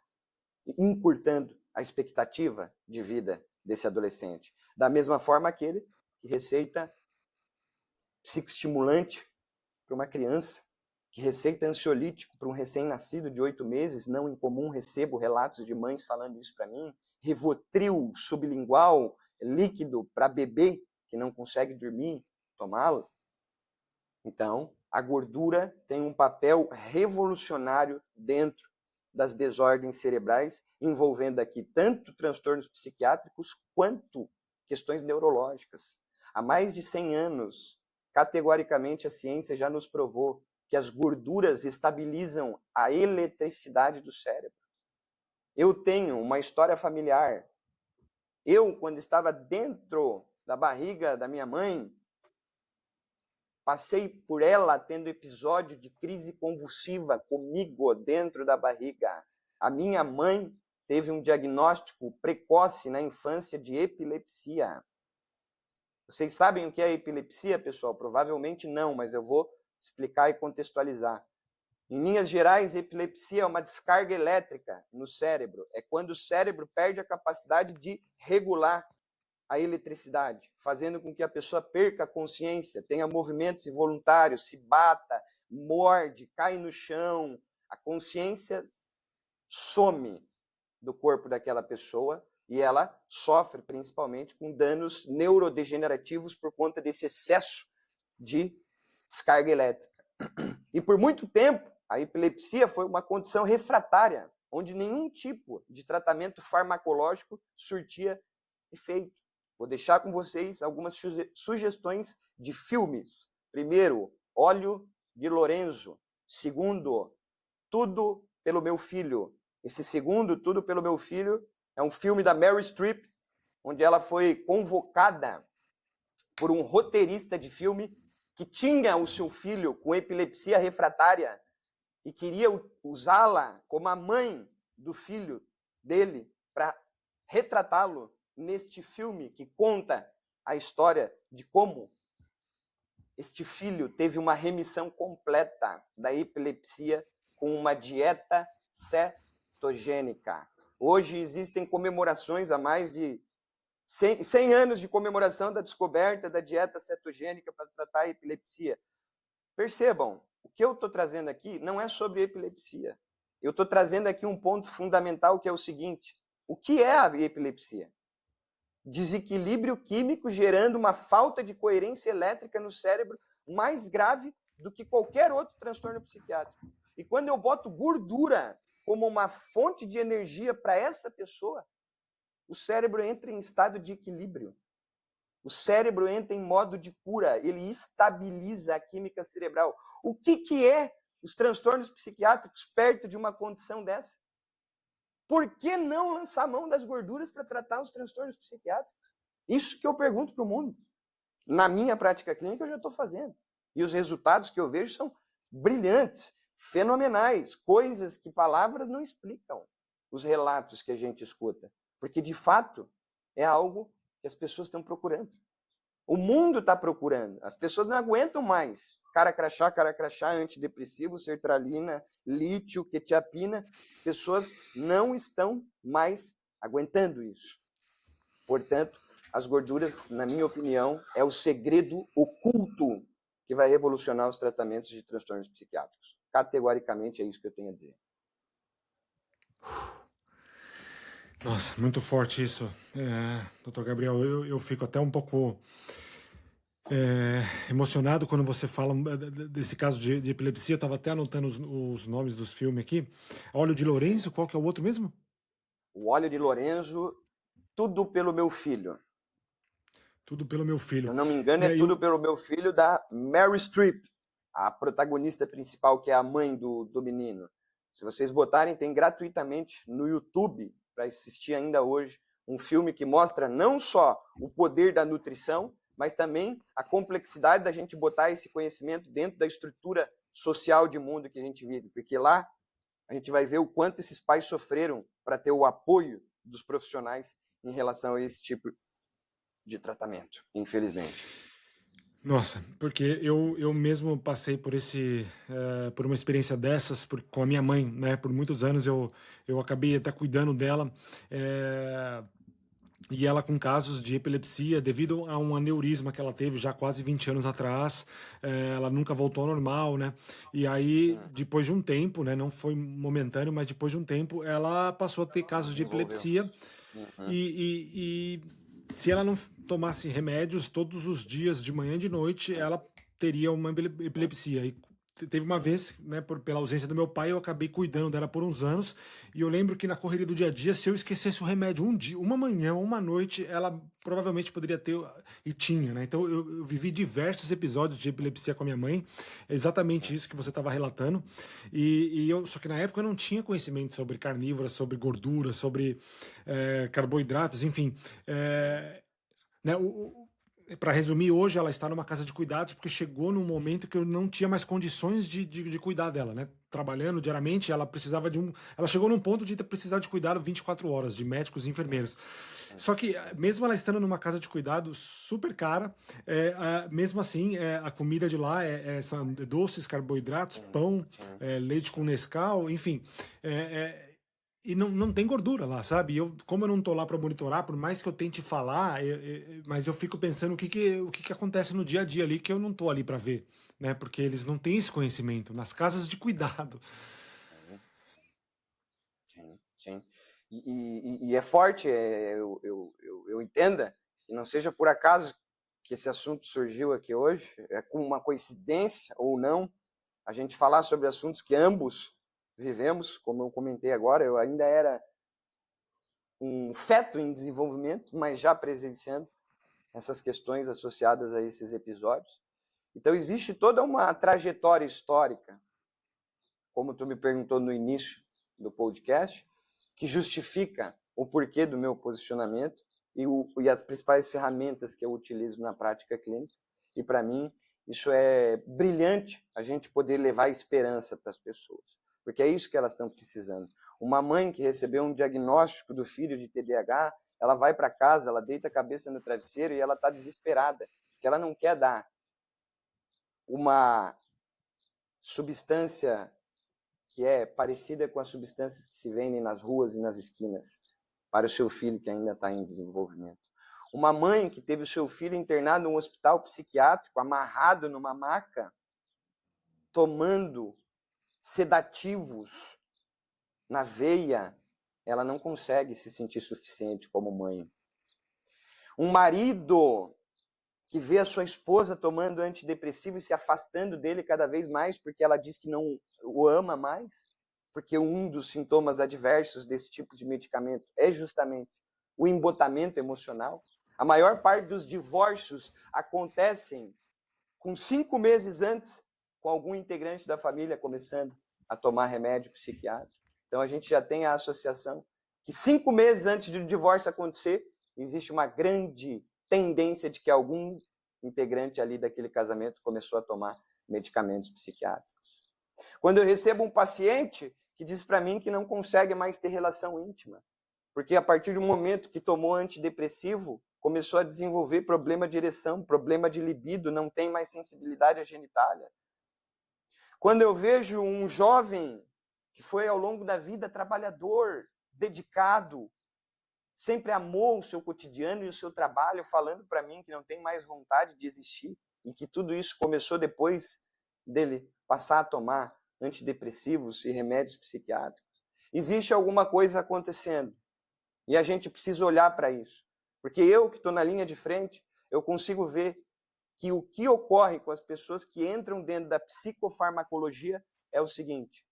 encurtando a expectativa de vida desse adolescente. Da mesma forma, aquele que receita psicoestimulante para uma criança, que receita ansiolítico para um recém-nascido de 8 meses, não incomum, recebo relatos de mães falando isso para mim, Rivotril sublingual, líquido para bebê que não consegue dormir, tomá-lo. Então, a gordura tem um papel revolucionário dentro das desordens cerebrais, envolvendo aqui tanto transtornos psiquiátricos quanto questões neurológicas. Há mais de 100 anos, Categoricamente, a ciência já nos provou que as gorduras estabilizam a eletricidade do cérebro. Eu tenho uma história familiar. Eu, quando estava dentro da barriga da minha mãe, passei por ela tendo episódio de crise convulsiva comigo dentro da barriga. A minha mãe teve um diagnóstico precoce na infância de epilepsia. Vocês sabem o que é epilepsia, pessoal? Provavelmente não, mas eu vou explicar e contextualizar. Em linhas gerais, epilepsia é uma descarga elétrica no cérebro. É quando o cérebro perde a capacidade de regular a eletricidade, fazendo com que a pessoa perca a consciência, tenha movimentos involuntários, se bata, morde, cai no chão. A consciência some do corpo daquela pessoa e ela sofre principalmente com danos neurodegenerativos por conta desse excesso de descarga elétrica. E por muito tempo, a epilepsia foi uma condição refratária, onde nenhum tipo de tratamento farmacológico surtia efeito. Vou deixar com vocês algumas sugestões de filmes. Primeiro, Olho de Lorenzo. Segundo, Tudo pelo Meu Filho. Esse segundo, Tudo pelo Meu Filho, é um filme da Meryl Streep, onde ela foi convocada por um roteirista de filme que tinha o seu filho com epilepsia refratária e queria usá-la como a mãe do filho dele para retratá-lo neste filme que conta a história de como este filho teve uma remissão completa da epilepsia com uma dieta cetogênica. Hoje existem comemorações, há mais de 100 anos de comemoração da descoberta da dieta cetogênica para tratar a epilepsia. Percebam, o que eu estou trazendo aqui não é sobre epilepsia. Eu estou trazendo aqui um ponto fundamental que é o seguinte: o que é a epilepsia? Desequilíbrio químico gerando uma falta de coerência elétrica no cérebro mais grave do que qualquer outro transtorno psiquiátrico. E quando eu boto gordura como uma fonte de energia para essa pessoa, o cérebro entra em estado de equilíbrio. O cérebro entra em modo de cura, ele estabiliza a química cerebral. O que é os transtornos psiquiátricos perto de uma condição dessa? Por que não lançar mão das gorduras para tratar os transtornos psiquiátricos? Isso que eu pergunto para o mundo. Na minha prática clínica eu já estou fazendo. E os resultados que eu vejo são brilhantes, fenomenais, coisas que palavras não explicam, os relatos que a gente escuta. Porque, de fato, é algo que as pessoas estão procurando. O mundo está procurando. As pessoas não aguentam mais cara crachá, antidepressivo, sertralina, lítio, quetiapina. As pessoas não estão mais aguentando isso. Portanto, as gorduras, na minha opinião, é o segredo oculto que vai revolucionar os tratamentos de transtornos psiquiátricos. Categoricamente é isso que eu tenho a dizer. Nossa, muito forte isso. Dr. Gabriel, eu fico até um pouco emocionado quando você fala desse caso de epilepsia. Eu estava até anotando os nomes dos filmes aqui. Olho de Lorenzo, qual que é o outro mesmo? O Olho de Lorenzo, Tudo pelo Meu Filho. Tudo pelo Meu Filho. Se eu não me engano, é Tudo pelo Meu Filho, da Meryl Streep, a protagonista principal, que é a mãe do menino. Se vocês botarem, tem gratuitamente no YouTube, para assistir ainda hoje, um filme que mostra não só o poder da nutrição, mas também a complexidade da gente botar esse conhecimento dentro da estrutura social de mundo que a gente vive. Porque lá a gente vai ver o quanto esses pais sofreram para ter o apoio dos profissionais em relação a esse tipo de tratamento, infelizmente. Nossa, porque eu mesmo passei por por uma experiência dessas com a minha mãe, né? Por muitos anos eu acabei até cuidando dela, e ela com casos de epilepsia devido a um aneurisma que ela teve já quase 20 anos atrás. Ela nunca voltou ao normal, né? E aí, depois de um tempo, né? Não foi momentâneo, mas depois de um tempo, ela passou a ter casos de epilepsia. E se ela não tomasse remédios todos os dias, de manhã e de noite, ela teria uma epilepsia. E teve uma vez, né, pela ausência do meu pai, eu acabei cuidando dela por uns anos, e eu lembro que na correria do dia a dia, se eu esquecesse o remédio um dia, uma manhã, uma noite, ela provavelmente poderia ter, e tinha, né? Então eu vivi diversos episódios de epilepsia com a minha mãe, exatamente isso que você estava relatando, só que na época eu não tinha conhecimento sobre carnívoras, sobre gordura, sobre carboidratos, enfim, né, para resumir, hoje ela está numa casa de cuidados porque chegou num momento que eu não tinha mais condições de cuidar dela, né? Trabalhando diariamente, ela precisava ela chegou num ponto de precisar de cuidado 24 horas, de médicos e enfermeiros. Só que, mesmo ela estando numa casa de cuidado super cara, mesmo assim, a comida de lá são doces, carboidratos, pão, leite com Nescau, enfim. E não tem gordura lá, sabe? Como eu não tô lá para monitorar, por mais que eu tente falar, mas eu fico pensando o que acontece no dia a dia ali que eu não tô ali para ver, né? Porque eles não têm esse conhecimento nas casas de cuidado. Sim. E é forte, eu entenda, que não seja por acaso que esse assunto surgiu aqui hoje, é com uma coincidência ou não, a gente falar sobre assuntos que ambos vivemos, como eu comentei agora, eu ainda era um feto em desenvolvimento, mas já presenciando essas questões associadas a esses episódios. Então existe toda uma trajetória histórica, como tu me perguntou no início do podcast, que justifica o porquê do meu posicionamento e as principais ferramentas que eu utilizo na prática clínica. E para mim, isso é brilhante, a gente poder levar esperança para as pessoas, porque é isso que elas estão precisando. Uma mãe que recebeu um diagnóstico do filho de TDAH, ela vai para casa, ela deita a cabeça no travesseiro e ela está desesperada, porque ela não quer dar uma substância que é parecida com as substâncias que se vendem nas ruas e nas esquinas, para o seu filho que ainda está em desenvolvimento. Uma mãe que teve o seu filho internado em um hospital psiquiátrico, amarrado numa maca, tomando sedativos na veia, ela não consegue se sentir suficiente como mãe. Um marido que vê a sua esposa tomando antidepressivo e se afastando dele cada vez mais porque ela diz que não o ama mais, porque um dos sintomas adversos desse tipo de medicamento é justamente o embotamento emocional. A maior parte dos divórcios acontecem com 5 meses antes, com algum integrante da família começando a tomar remédio psiquiátrico. Então a gente já tem a associação que 5 meses antes do divórcio acontecer, existe uma grande tendência de que algum integrante ali daquele casamento começou a tomar medicamentos psiquiátricos. Quando eu recebo um paciente que diz para mim que não consegue mais ter relação íntima, porque a partir do momento que tomou antidepressivo, começou a desenvolver problema de ereção, problema de libido, não tem mais sensibilidade à genitália. Quando eu vejo um jovem que foi ao longo da vida trabalhador, dedicado, sempre amou o seu cotidiano e o seu trabalho, falando para mim que não tem mais vontade de existir e que tudo isso começou depois dele passar a tomar antidepressivos e remédios psiquiátricos. Existe alguma coisa acontecendo e a gente precisa olhar para isso, porque eu que estou na linha de frente, eu consigo ver que o que ocorre com as pessoas que entram dentro da psicofarmacologia é o seguinte: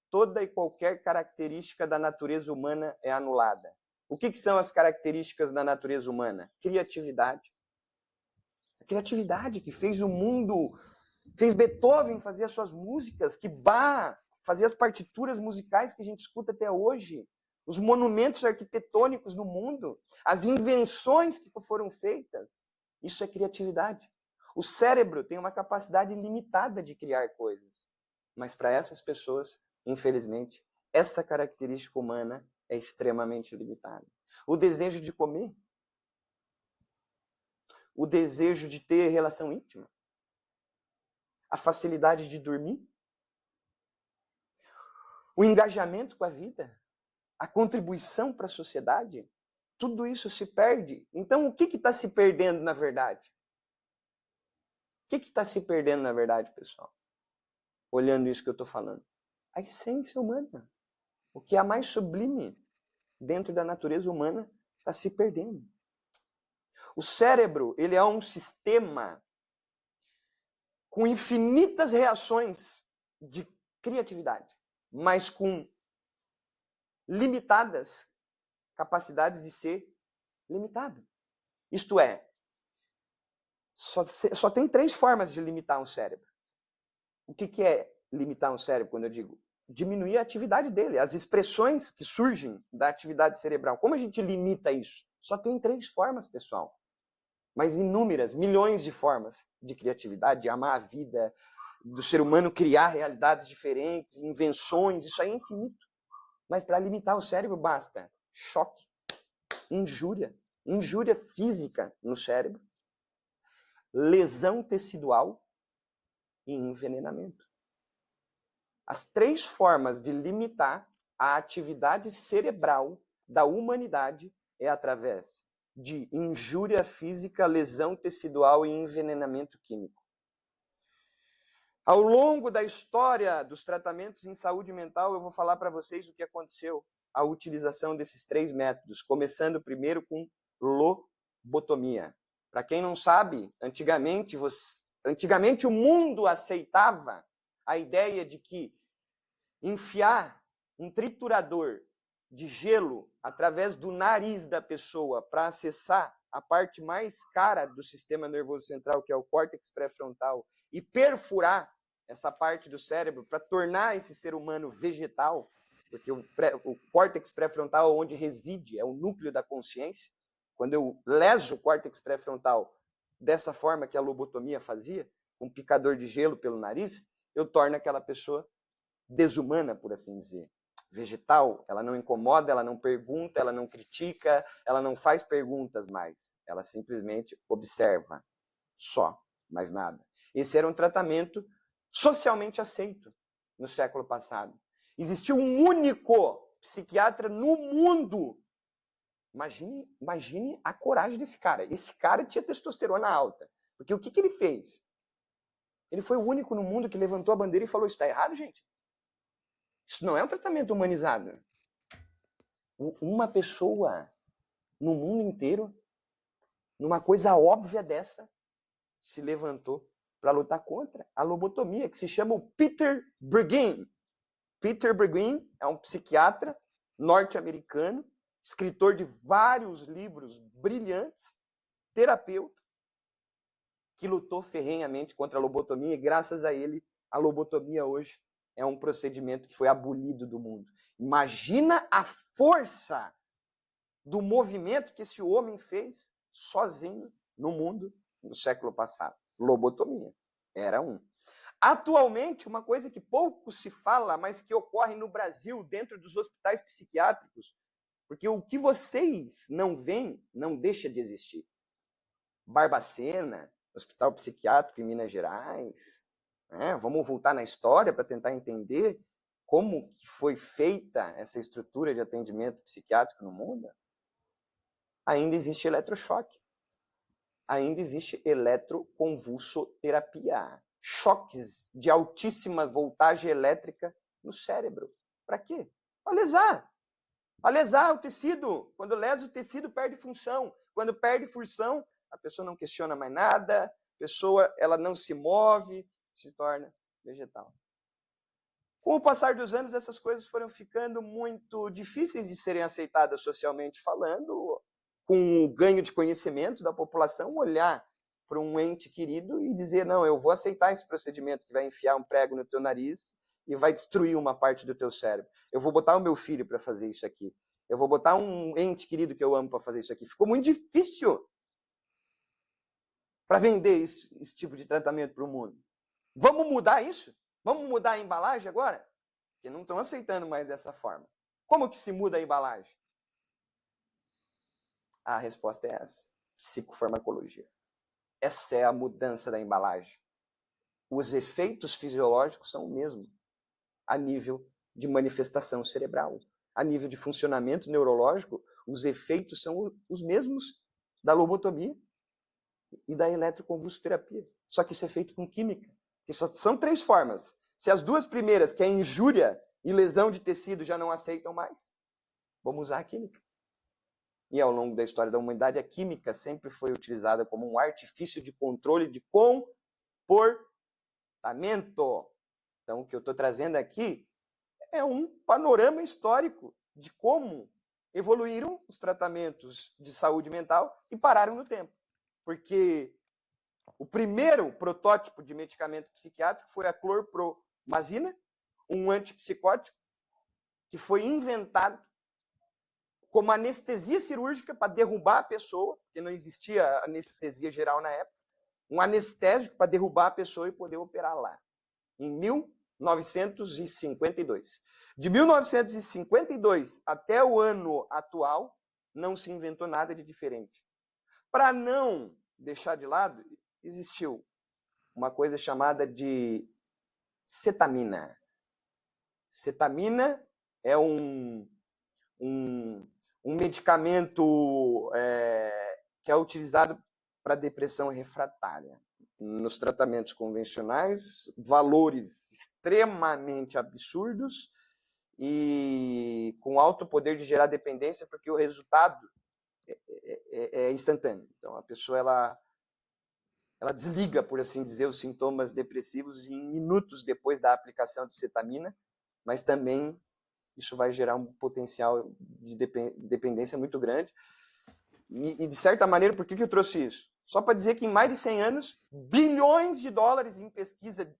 toda e qualquer característica da natureza humana é anulada. O que são as características da natureza humana? Criatividade. A criatividade que fez o mundo, fez Beethoven fazer as suas músicas, que Bach fazia as partituras musicais que a gente escuta até hoje, os monumentos arquitetônicos no mundo, as invenções que foram feitas. Isso é criatividade. O cérebro tem uma capacidade limitada de criar coisas, mas para essas pessoas, infelizmente, essa característica humana é extremamente limitada. O desejo de comer, o desejo de ter relação íntima, a facilidade de dormir, o engajamento com a vida, a contribuição para a sociedade, tudo isso se perde. Então, o que está se perdendo na verdade? O que está se perdendo na verdade, pessoal? Olhando isso que eu estou falando. A essência humana. O que é mais sublime dentro da natureza humana está se perdendo. O cérebro, ele é um sistema com infinitas reações de criatividade, mas com limitadas capacidades de ser limitado. Isto é, só tem 3 formas de limitar um cérebro. O que é limitar um cérebro, quando eu digo? Diminuir a atividade dele, as expressões que surgem da atividade cerebral. Como a gente limita isso? Só tem 3 formas, pessoal. Mas inúmeras, milhões de formas de criatividade, de amar a vida, do ser humano criar realidades diferentes, invenções, isso aí é infinito. Mas para limitar o cérebro basta choque, injúria física no cérebro, lesão tecidual e envenenamento. As 3 formas de limitar a atividade cerebral da humanidade é através de injúria física, lesão tecidual e envenenamento químico. Ao longo da história dos tratamentos em saúde mental, eu vou falar para vocês o que aconteceu à utilização desses 3 métodos, começando primeiro com lobotomia. Para quem não sabe, antigamente o mundo aceitava a ideia de que enfiar um triturador de gelo através do nariz da pessoa para acessar a parte mais cara do sistema nervoso central, que é o córtex pré-frontal, e perfurar essa parte do cérebro para tornar esse ser humano vegetal, porque o córtex pré-frontal é onde reside, é o núcleo da consciência. Quando eu leso o córtex pré-frontal dessa forma que a lobotomia fazia, com um picador de gelo pelo nariz, eu torno aquela pessoa desumana, por assim dizer. Vegetal, ela não incomoda, ela não pergunta, ela não critica, ela não faz perguntas mais. Ela simplesmente observa, só, mais nada. Esse era um tratamento socialmente aceito no século passado. Existiu um único psiquiatra no mundo. Imagine a coragem desse cara. Esse cara tinha testosterona alta. Porque o que ele fez? Ele foi o único no mundo que levantou a bandeira e falou: isso está errado, gente. Isso não é um tratamento humanizado. Uma pessoa no mundo inteiro, numa coisa óbvia dessa, se levantou para lutar contra a lobotomia, que se chama o Peter Breggin. Peter Breggin é um psiquiatra norte-americano, escritor de vários livros brilhantes, terapeuta, que lutou ferrenhamente contra a lobotomia, e graças a ele, a lobotomia hoje é um procedimento que foi abolido do mundo. Imagina a força do movimento que esse homem fez sozinho no mundo no século passado. Lobotomia. Era um. Atualmente, uma coisa que pouco se fala, mas que ocorre no Brasil, dentro dos hospitais psiquiátricos, porque o que vocês não veem não deixa de existir. Barbacena, Hospital Psiquiátrico em Minas Gerais. Vamos voltar na história para tentar entender como que foi feita essa estrutura de atendimento psiquiátrico no mundo. Ainda existe eletrochoque. Ainda existe eletroconvulsoterapia. Choques de altíssima voltagem elétrica no cérebro. Para quê? Para lesar. Para lesar o tecido. Quando lesa o tecido, perde função. Quando perde função, a pessoa não questiona mais nada, a pessoa ela não se move, se torna vegetal. Com o passar dos anos, essas coisas foram ficando muito difíceis de serem aceitadas socialmente falando, com o ganho de conhecimento da população, olhar para um ente querido e dizer: não, eu vou aceitar esse procedimento que vai enfiar um prego no teu nariz e vai destruir uma parte do teu cérebro. Eu vou botar o meu filho para fazer isso aqui. Eu vou botar um ente querido que eu amo para fazer isso aqui. Ficou muito difícil para vender esse tipo de tratamento para o mundo. Vamos mudar isso? Vamos mudar a embalagem agora? Porque não estão aceitando mais dessa forma. Como que se muda a embalagem? A resposta é essa: psicofarmacologia. Essa é a mudança da embalagem. Os efeitos fisiológicos são o mesmo, a nível de manifestação cerebral. A nível de funcionamento neurológico, os efeitos são os mesmos da lobotomia e da eletroconvulsoterapia. Só que isso é feito com química. Que só são 3 formas. Se as 2 primeiras, que é injúria e lesão de tecido, já não aceitam mais, vamos usar a química. E ao longo da história da humanidade, a química sempre foi utilizada como um artifício de controle de comportamento. Então, o que eu estou trazendo aqui é um panorama histórico de como evoluíram os tratamentos de saúde mental e pararam no tempo. Porque o primeiro protótipo de medicamento psiquiátrico foi a clorpromazina, um antipsicótico que foi inventado como anestesia cirúrgica para derrubar a pessoa, porque não existia anestesia geral na época, um anestésico para derrubar a pessoa e poder operar lá, em 1952. De 1952 até o ano atual, não se inventou nada de diferente. Para não deixar de lado, existiu uma coisa chamada de cetamina. Cetamina é um medicamento que é utilizado para depressão refratária. Nos tratamentos convencionais, valores extremamente absurdos e com alto poder de gerar dependência, porque o resultado é instantâneo. Então, a pessoa ela desliga, por assim dizer, os sintomas depressivos em minutos depois da aplicação de cetamina, mas também isso vai gerar um potencial de dependência muito grande. E de certa maneira, por que eu trouxe isso? Só para dizer que em mais de 100 anos, bilhões de dólares em pesquisa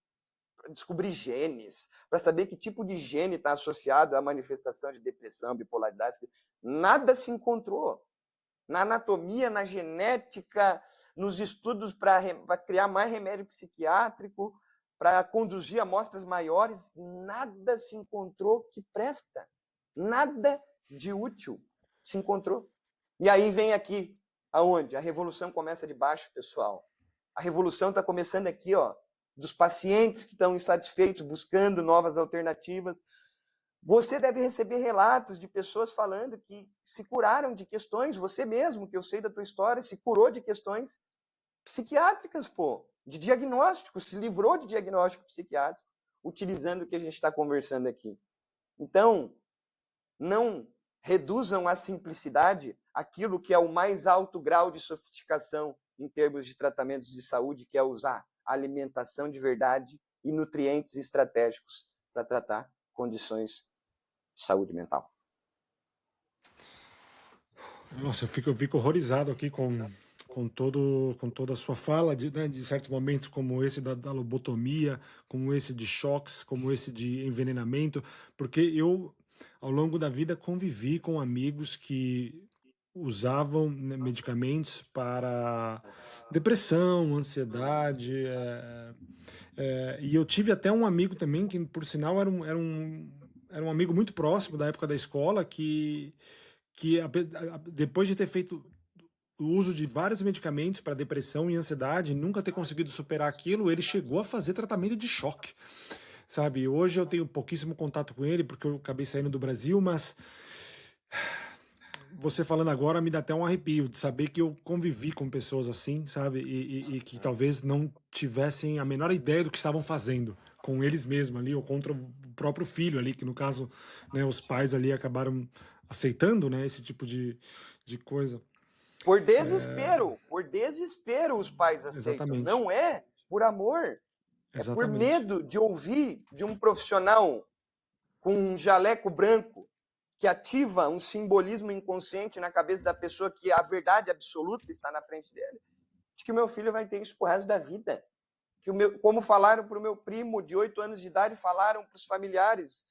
para descobrir genes, para saber que tipo de gene está associado à manifestação de depressão, bipolaridade, nada se encontrou. Na anatomia, na genética, nos estudos para criar mais remédio psiquiátrico, para conduzir amostras maiores, nada se encontrou que presta. Nada de útil se encontrou. E aí vem aqui, aonde? A revolução começa de baixo, pessoal. A revolução está começando aqui, ó, dos pacientes que estão insatisfeitos, buscando novas alternativas. Você deve receber relatos de pessoas falando que se curaram de questões, você mesmo, que eu sei da tua história, se curou de questões psiquiátricas, de diagnóstico, se livrou de diagnóstico psiquiátrico, utilizando o que a gente está conversando aqui. Então, não reduzam à simplicidade aquilo que é o mais alto grau de sofisticação em termos de tratamentos de saúde, que é usar alimentação de verdade e nutrientes estratégicos para tratar condições de saúde mental. Nossa, eu fico horrorizado aqui com toda a sua fala, de certos momentos como esse da lobotomia, como esse de choques, como esse de envenenamento, porque eu, ao longo da vida, convivi com amigos que usavam, né, medicamentos para depressão, ansiedade, e eu tive até um amigo também, que por sinal era um amigo muito próximo da época da escola, que depois de ter feito o uso de vários medicamentos para depressão e ansiedade, nunca ter conseguido superar aquilo, ele chegou a fazer tratamento de choque, sabe? Hoje eu tenho pouquíssimo contato com ele, porque eu acabei saindo do Brasil, mas você falando agora me dá até um arrepio de saber que eu convivi com pessoas assim, sabe? E que talvez não tivessem a menor ideia do que estavam fazendo com eles mesmos ali, ou contra o próprio filho ali, que no caso, né, os pais ali acabaram aceitando, né, esse tipo de coisa. Por desespero os pais aceitam. Exatamente. Não é por amor. Exatamente. É por medo de ouvir de um profissional com um jaleco branco que ativa um simbolismo inconsciente na cabeça da pessoa que a verdade absoluta está na frente dele, de que o meu filho vai ter isso pro resto da vida. Como falaram para o meu primo de 8 anos de idade, falaram para os familiares,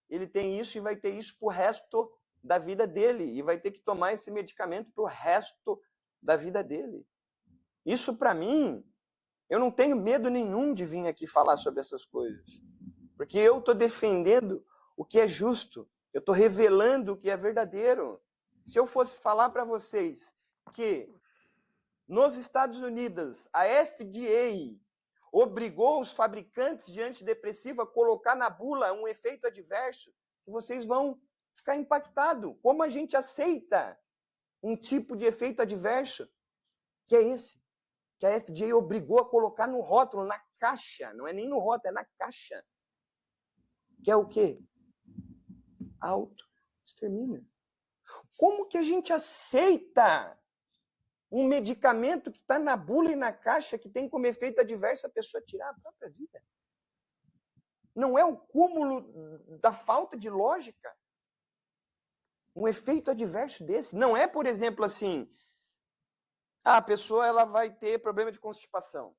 ele tem isso e vai ter isso pro resto da vida dele, e vai ter que tomar esse medicamento pro resto da vida dele. Isso, para mim, eu não tenho medo nenhum de vir aqui falar sobre essas coisas, porque eu estou defendendo o que é justo, eu estou revelando o que é verdadeiro. Se eu fosse falar para vocês que nos Estados Unidos a FDA obrigou os fabricantes de antidepressivo a colocar na bula um efeito adverso, vocês vão ficar impactados. Como a gente aceita um tipo de efeito adverso que é esse? Que a FDA obrigou a colocar no rótulo, na caixa. Não é nem no rótulo, é na caixa. Que é o quê? Autoextermínio. Como que a gente aceita um medicamento que está na bula e na caixa, que tem como efeito adverso a pessoa tirar a própria vida? Não é o cúmulo da falta de lógica? Um efeito adverso desse. Não é, por exemplo, assim, a pessoa ela vai ter problema de constipação.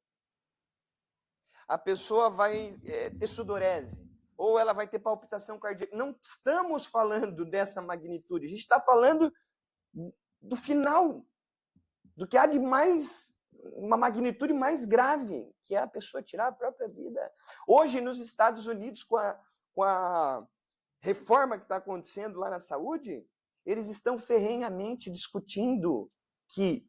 A pessoa vai ter sudorese. Ou ela vai ter palpitação cardíaca. Não estamos falando dessa magnitude. A gente está falando do final, do que há de mais, uma magnitude mais grave, que é a pessoa tirar a própria vida. Hoje, nos Estados Unidos, com a reforma que está acontecendo lá na saúde, eles estão ferrenhamente discutindo que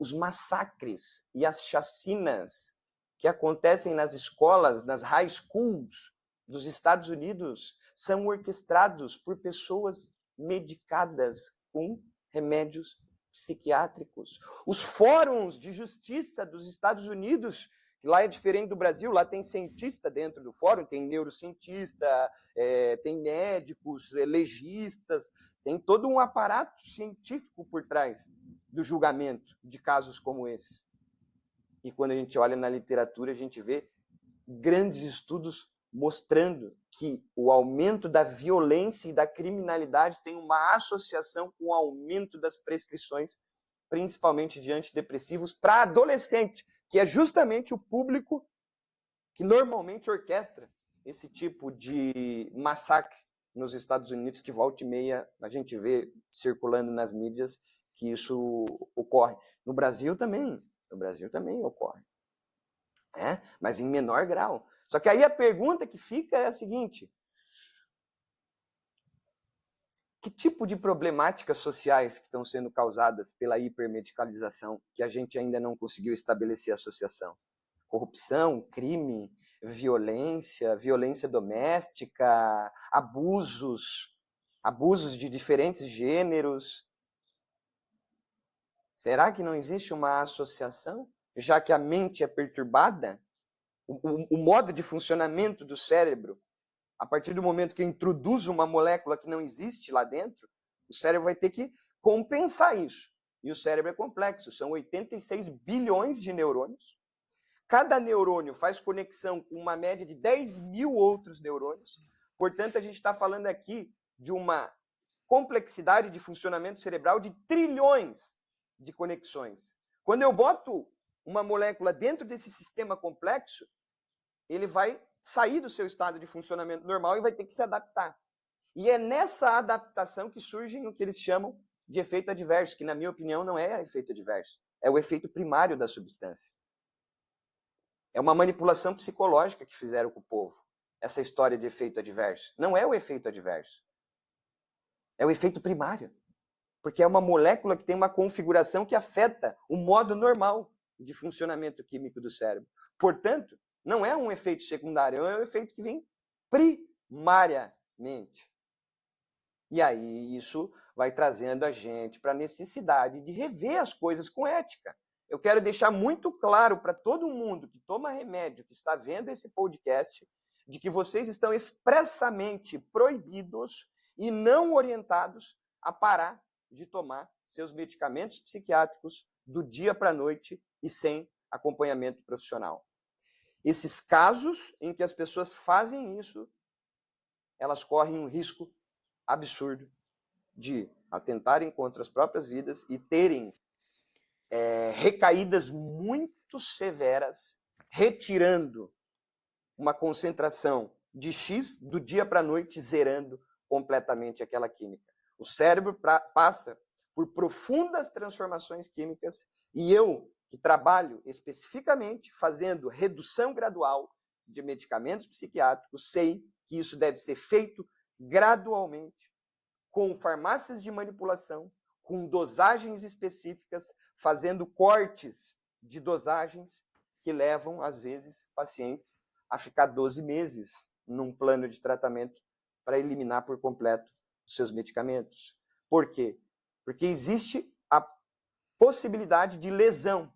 os massacres e as chacinas que acontecem nas escolas, nas high schools dos Estados Unidos, são orquestrados por pessoas medicadas com remédios psiquiátricos. Os fóruns de justiça dos Estados Unidos, lá é diferente do Brasil, lá tem cientista dentro do fórum, tem neurocientista, tem médicos, legistas, tem todo um aparato científico por trás do julgamento de casos como esses. E quando a gente olha na literatura, a gente vê grandes estudos mostrando que o aumento da violência e da criminalidade tem uma associação com o aumento das prescrições, principalmente de antidepressivos, para adolescente, que é justamente o público que normalmente orquestra esse tipo de massacre nos Estados Unidos, que volta e meia a gente vê circulando nas mídias que isso ocorre. No Brasil também ocorre, mas em menor grau. Só que aí a pergunta que fica é a seguinte: que tipo de problemáticas sociais que estão sendo causadas pela hipermedicalização que a gente ainda não conseguiu estabelecer associação? Corrupção, crime, violência doméstica, abusos de diferentes gêneros. Será que não existe uma associação? Já que a mente é perturbada, o modo de funcionamento do cérebro, a partir do momento que eu introduzo uma molécula que não existe lá dentro, o cérebro vai ter que compensar isso. E o cérebro é complexo, são 86 bilhões de neurônios. Cada neurônio faz conexão com uma média de 10 mil outros neurônios. Portanto, a gente está falando aqui de uma complexidade de funcionamento cerebral de trilhões de conexões. Quando eu boto uma molécula dentro desse sistema complexo, ele vai sair do seu estado de funcionamento normal e vai ter que se adaptar. E é nessa adaptação que surgem o que eles chamam de efeito adverso, que na minha opinião não é efeito adverso, é o efeito primário da substância. É uma manipulação psicológica que fizeram com o povo, essa história de efeito adverso. Não é o efeito adverso, é o efeito primário. Porque é uma molécula que tem uma configuração que afeta o modo normal de funcionamento químico do cérebro. Portanto, não é um efeito secundário, é um efeito que vem primariamente. E aí isso vai trazendo a gente para a necessidade de rever as coisas com ética. Eu quero deixar muito claro para todo mundo que toma remédio, que está vendo esse podcast, de que vocês estão expressamente proibidos e não orientados a parar de tomar seus medicamentos psiquiátricos do dia para a noite e sem acompanhamento profissional. Esses casos em que as pessoas fazem isso, elas correm um risco absurdo de atentarem contra as próprias vidas e terem recaídas muito severas, retirando uma concentração de X do dia para a noite, zerando completamente aquela química. O cérebro passa por profundas transformações químicas e eu, que trabalho especificamente fazendo redução gradual de medicamentos psiquiátricos, sei que isso deve ser feito gradualmente, com farmácias de manipulação, com dosagens específicas, fazendo cortes de dosagens que levam, às vezes, pacientes a ficar 12 meses num plano de tratamento para eliminar por completo os seus medicamentos. Por quê? Porque existe a possibilidade de lesão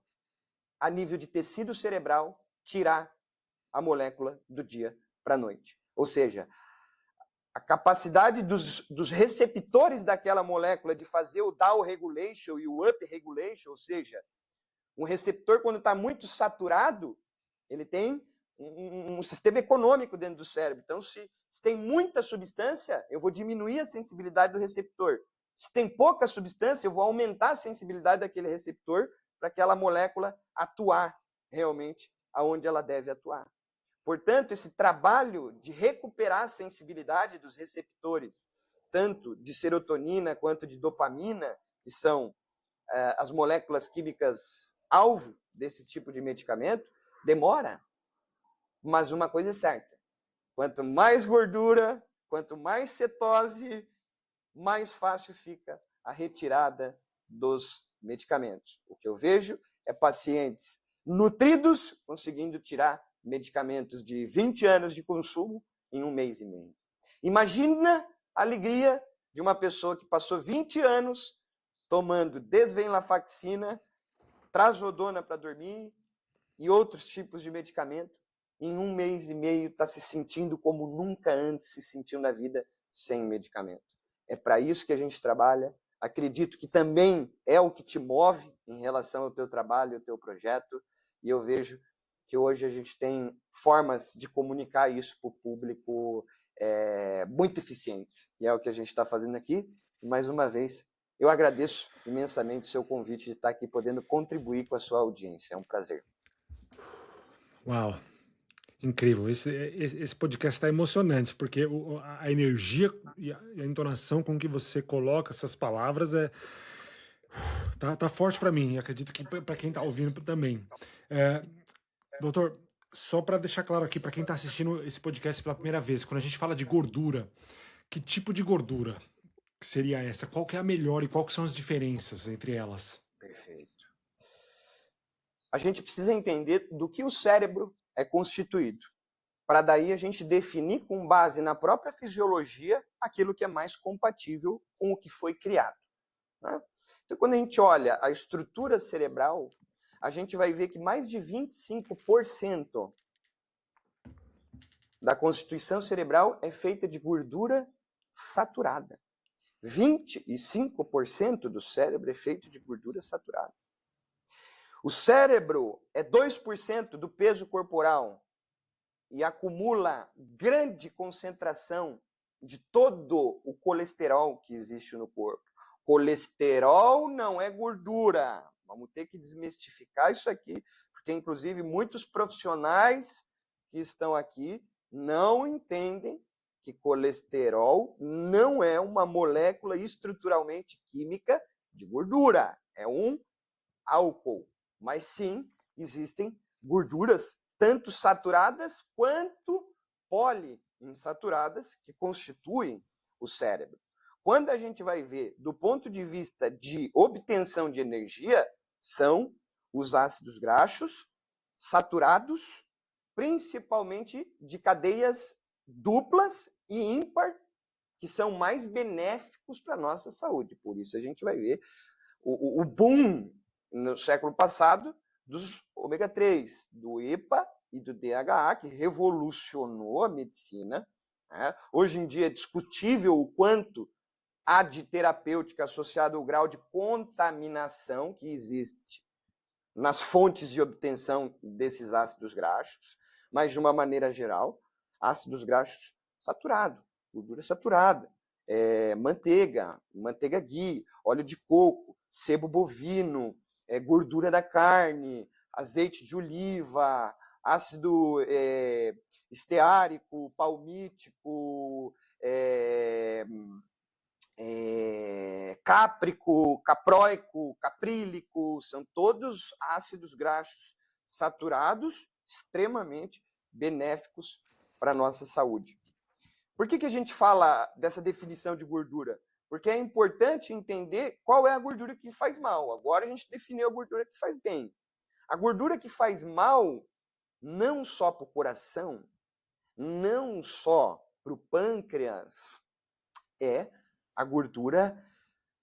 a nível de tecido cerebral, tirar a molécula do dia para a noite. Ou seja, a capacidade dos receptores daquela molécula de fazer o down regulation e o up regulation, ou seja, um receptor, quando está muito saturado, ele tem um sistema econômico dentro do cérebro. Então, se tem muita substância, eu vou diminuir a sensibilidade do receptor. Se tem pouca substância, eu vou aumentar a sensibilidade daquele receptor para aquela molécula atuar realmente aonde ela deve atuar. Portanto, esse trabalho de recuperar a sensibilidade dos receptores, tanto de serotonina quanto de dopamina, que são as moléculas químicas alvo desse tipo de medicamento, demora. Mas uma coisa é certa, quanto mais gordura, quanto mais cetose, mais fácil fica a retirada dos medicamentos. O que eu vejo é pacientes nutridos conseguindo tirar medicamentos de 20 anos de consumo em 1 mês e meio. Imagina a alegria de uma pessoa que passou 20 anos tomando desvenlafaxina, trazodona para dormir e outros tipos de medicamento. Em 1 mês e meio está se sentindo como nunca antes se sentiu na vida sem medicamento. É para isso que a gente trabalha. Acredito que também é o que te move em relação ao teu trabalho, ao teu projeto. E eu vejo que hoje a gente tem formas de comunicar isso para o público muito eficientes. E é o que a gente está fazendo aqui. E, mais uma vez, eu agradeço imensamente o seu convite de estar aqui podendo contribuir com a sua audiência. É um prazer. Uau! Incrível, esse podcast está emocionante, porque a energia e a entonação com que você coloca essas palavras tá forte para mim, e acredito que para quem está ouvindo também. Doutor, só para deixar claro aqui, para quem está assistindo esse podcast pela primeira vez, quando a gente fala de gordura, que tipo de gordura seria essa? Qual que é a melhor e quais são as diferenças entre elas? Perfeito. A gente precisa entender do que o cérebro é constituído, para daí a gente definir com base na própria fisiologia aquilo que é mais compatível com o que foi criado. Né? Então, quando a gente olha a estrutura cerebral, a gente vai ver que mais de 25% da constituição cerebral é feita de gordura saturada. 25% do cérebro é feito de gordura saturada. O cérebro é 2% do peso corporal e acumula grande concentração de todo o colesterol que existe no corpo. Colesterol não é gordura. Vamos ter que desmistificar isso aqui, porque inclusive muitos profissionais que estão aqui não entendem que colesterol não é uma molécula estruturalmente química de gordura. É um álcool. Mas sim, existem gorduras tanto saturadas quanto poliinsaturadas que constituem o cérebro. Quando a gente vai ver do ponto de vista de obtenção de energia, são os ácidos graxos saturados, principalmente de cadeias duplas e ímpar, que são mais benéficos para a nossa saúde. Por isso a gente vai ver o boom no século passado dos ômega 3, do EPA e do DHA, que revolucionou a medicina. Né? Hoje em dia é discutível o quanto há de terapêutica associado ao grau de contaminação que existe nas fontes de obtenção desses ácidos graxos, mas de uma maneira geral, ácidos graxos saturados, gordura saturada, manteiga ghee, óleo de coco, sebo bovino, gordura da carne, azeite de oliva, ácido esteárico, palmítico, cáprico, capróico, caprílico, são todos ácidos graxos saturados, extremamente benéficos para a nossa saúde. Por que a gente fala dessa definição de gordura? Porque é importante entender qual é a gordura que faz mal. Agora a gente definiu a gordura que faz bem. A gordura que faz mal, não só para o coração, não só para o pâncreas, é a gordura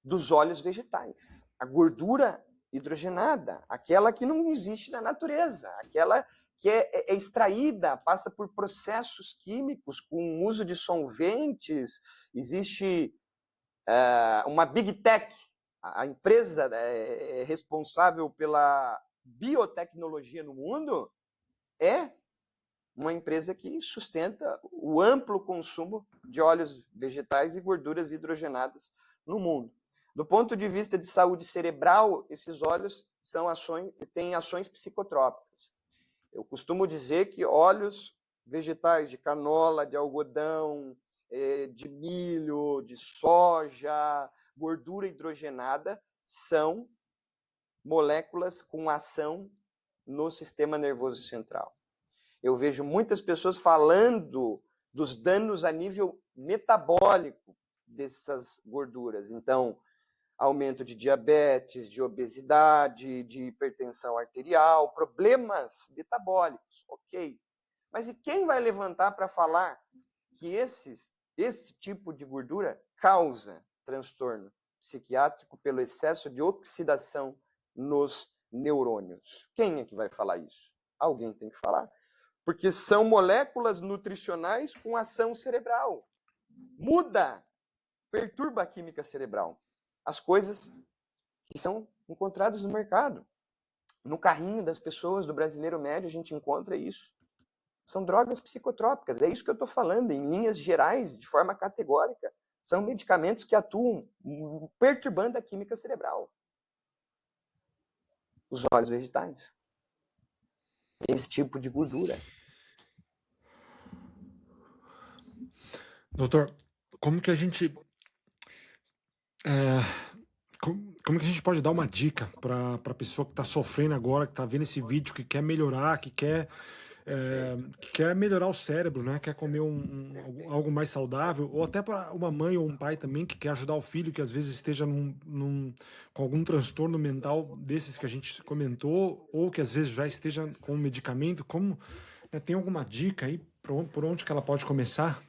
dos óleos vegetais. A gordura hidrogenada, aquela que não existe na natureza, aquela que é extraída, passa por processos químicos com uso de solventes. Existe uma Big Tech, a empresa responsável pela biotecnologia no mundo, é uma empresa que sustenta o amplo consumo de óleos vegetais e gorduras hidrogenadas no mundo. Do ponto de vista de saúde cerebral, esses óleos têm ações psicotrópicas. Eu costumo dizer que óleos vegetais de canola, de algodão, de milho, de soja, gordura hidrogenada, são moléculas com ação no sistema nervoso central. Eu vejo muitas pessoas falando dos danos a nível metabólico dessas gorduras. Então, aumento de diabetes, de obesidade, de hipertensão arterial, problemas metabólicos, ok. Mas e quem vai levantar para falar que esse tipo de gordura causa transtorno psiquiátrico pelo excesso de oxidação nos neurônios? Quem é que vai falar isso? Alguém tem que falar. Porque são moléculas nutricionais com ação cerebral. Muda, perturba a química cerebral. As coisas que são encontradas no mercado. No carrinho das pessoas, do brasileiro médio, a gente encontra isso. São drogas psicotrópicas, é isso que eu estou falando, em linhas gerais, de forma categórica. São medicamentos que atuam perturbando a química cerebral. Os óleos vegetais. Esse tipo de gordura. Doutor, como que a gente como que a gente pode dar uma dica para a pessoa que está sofrendo agora, que está vendo esse vídeo, que quer melhorar, que quer melhorar o cérebro, né? Quer comer algo mais saudável, ou até para uma mãe ou um pai também que quer ajudar o filho que às vezes esteja com algum transtorno mental desses que a gente comentou, ou que às vezes já esteja com um medicamento. Tem alguma dica aí por onde que ela pode começar?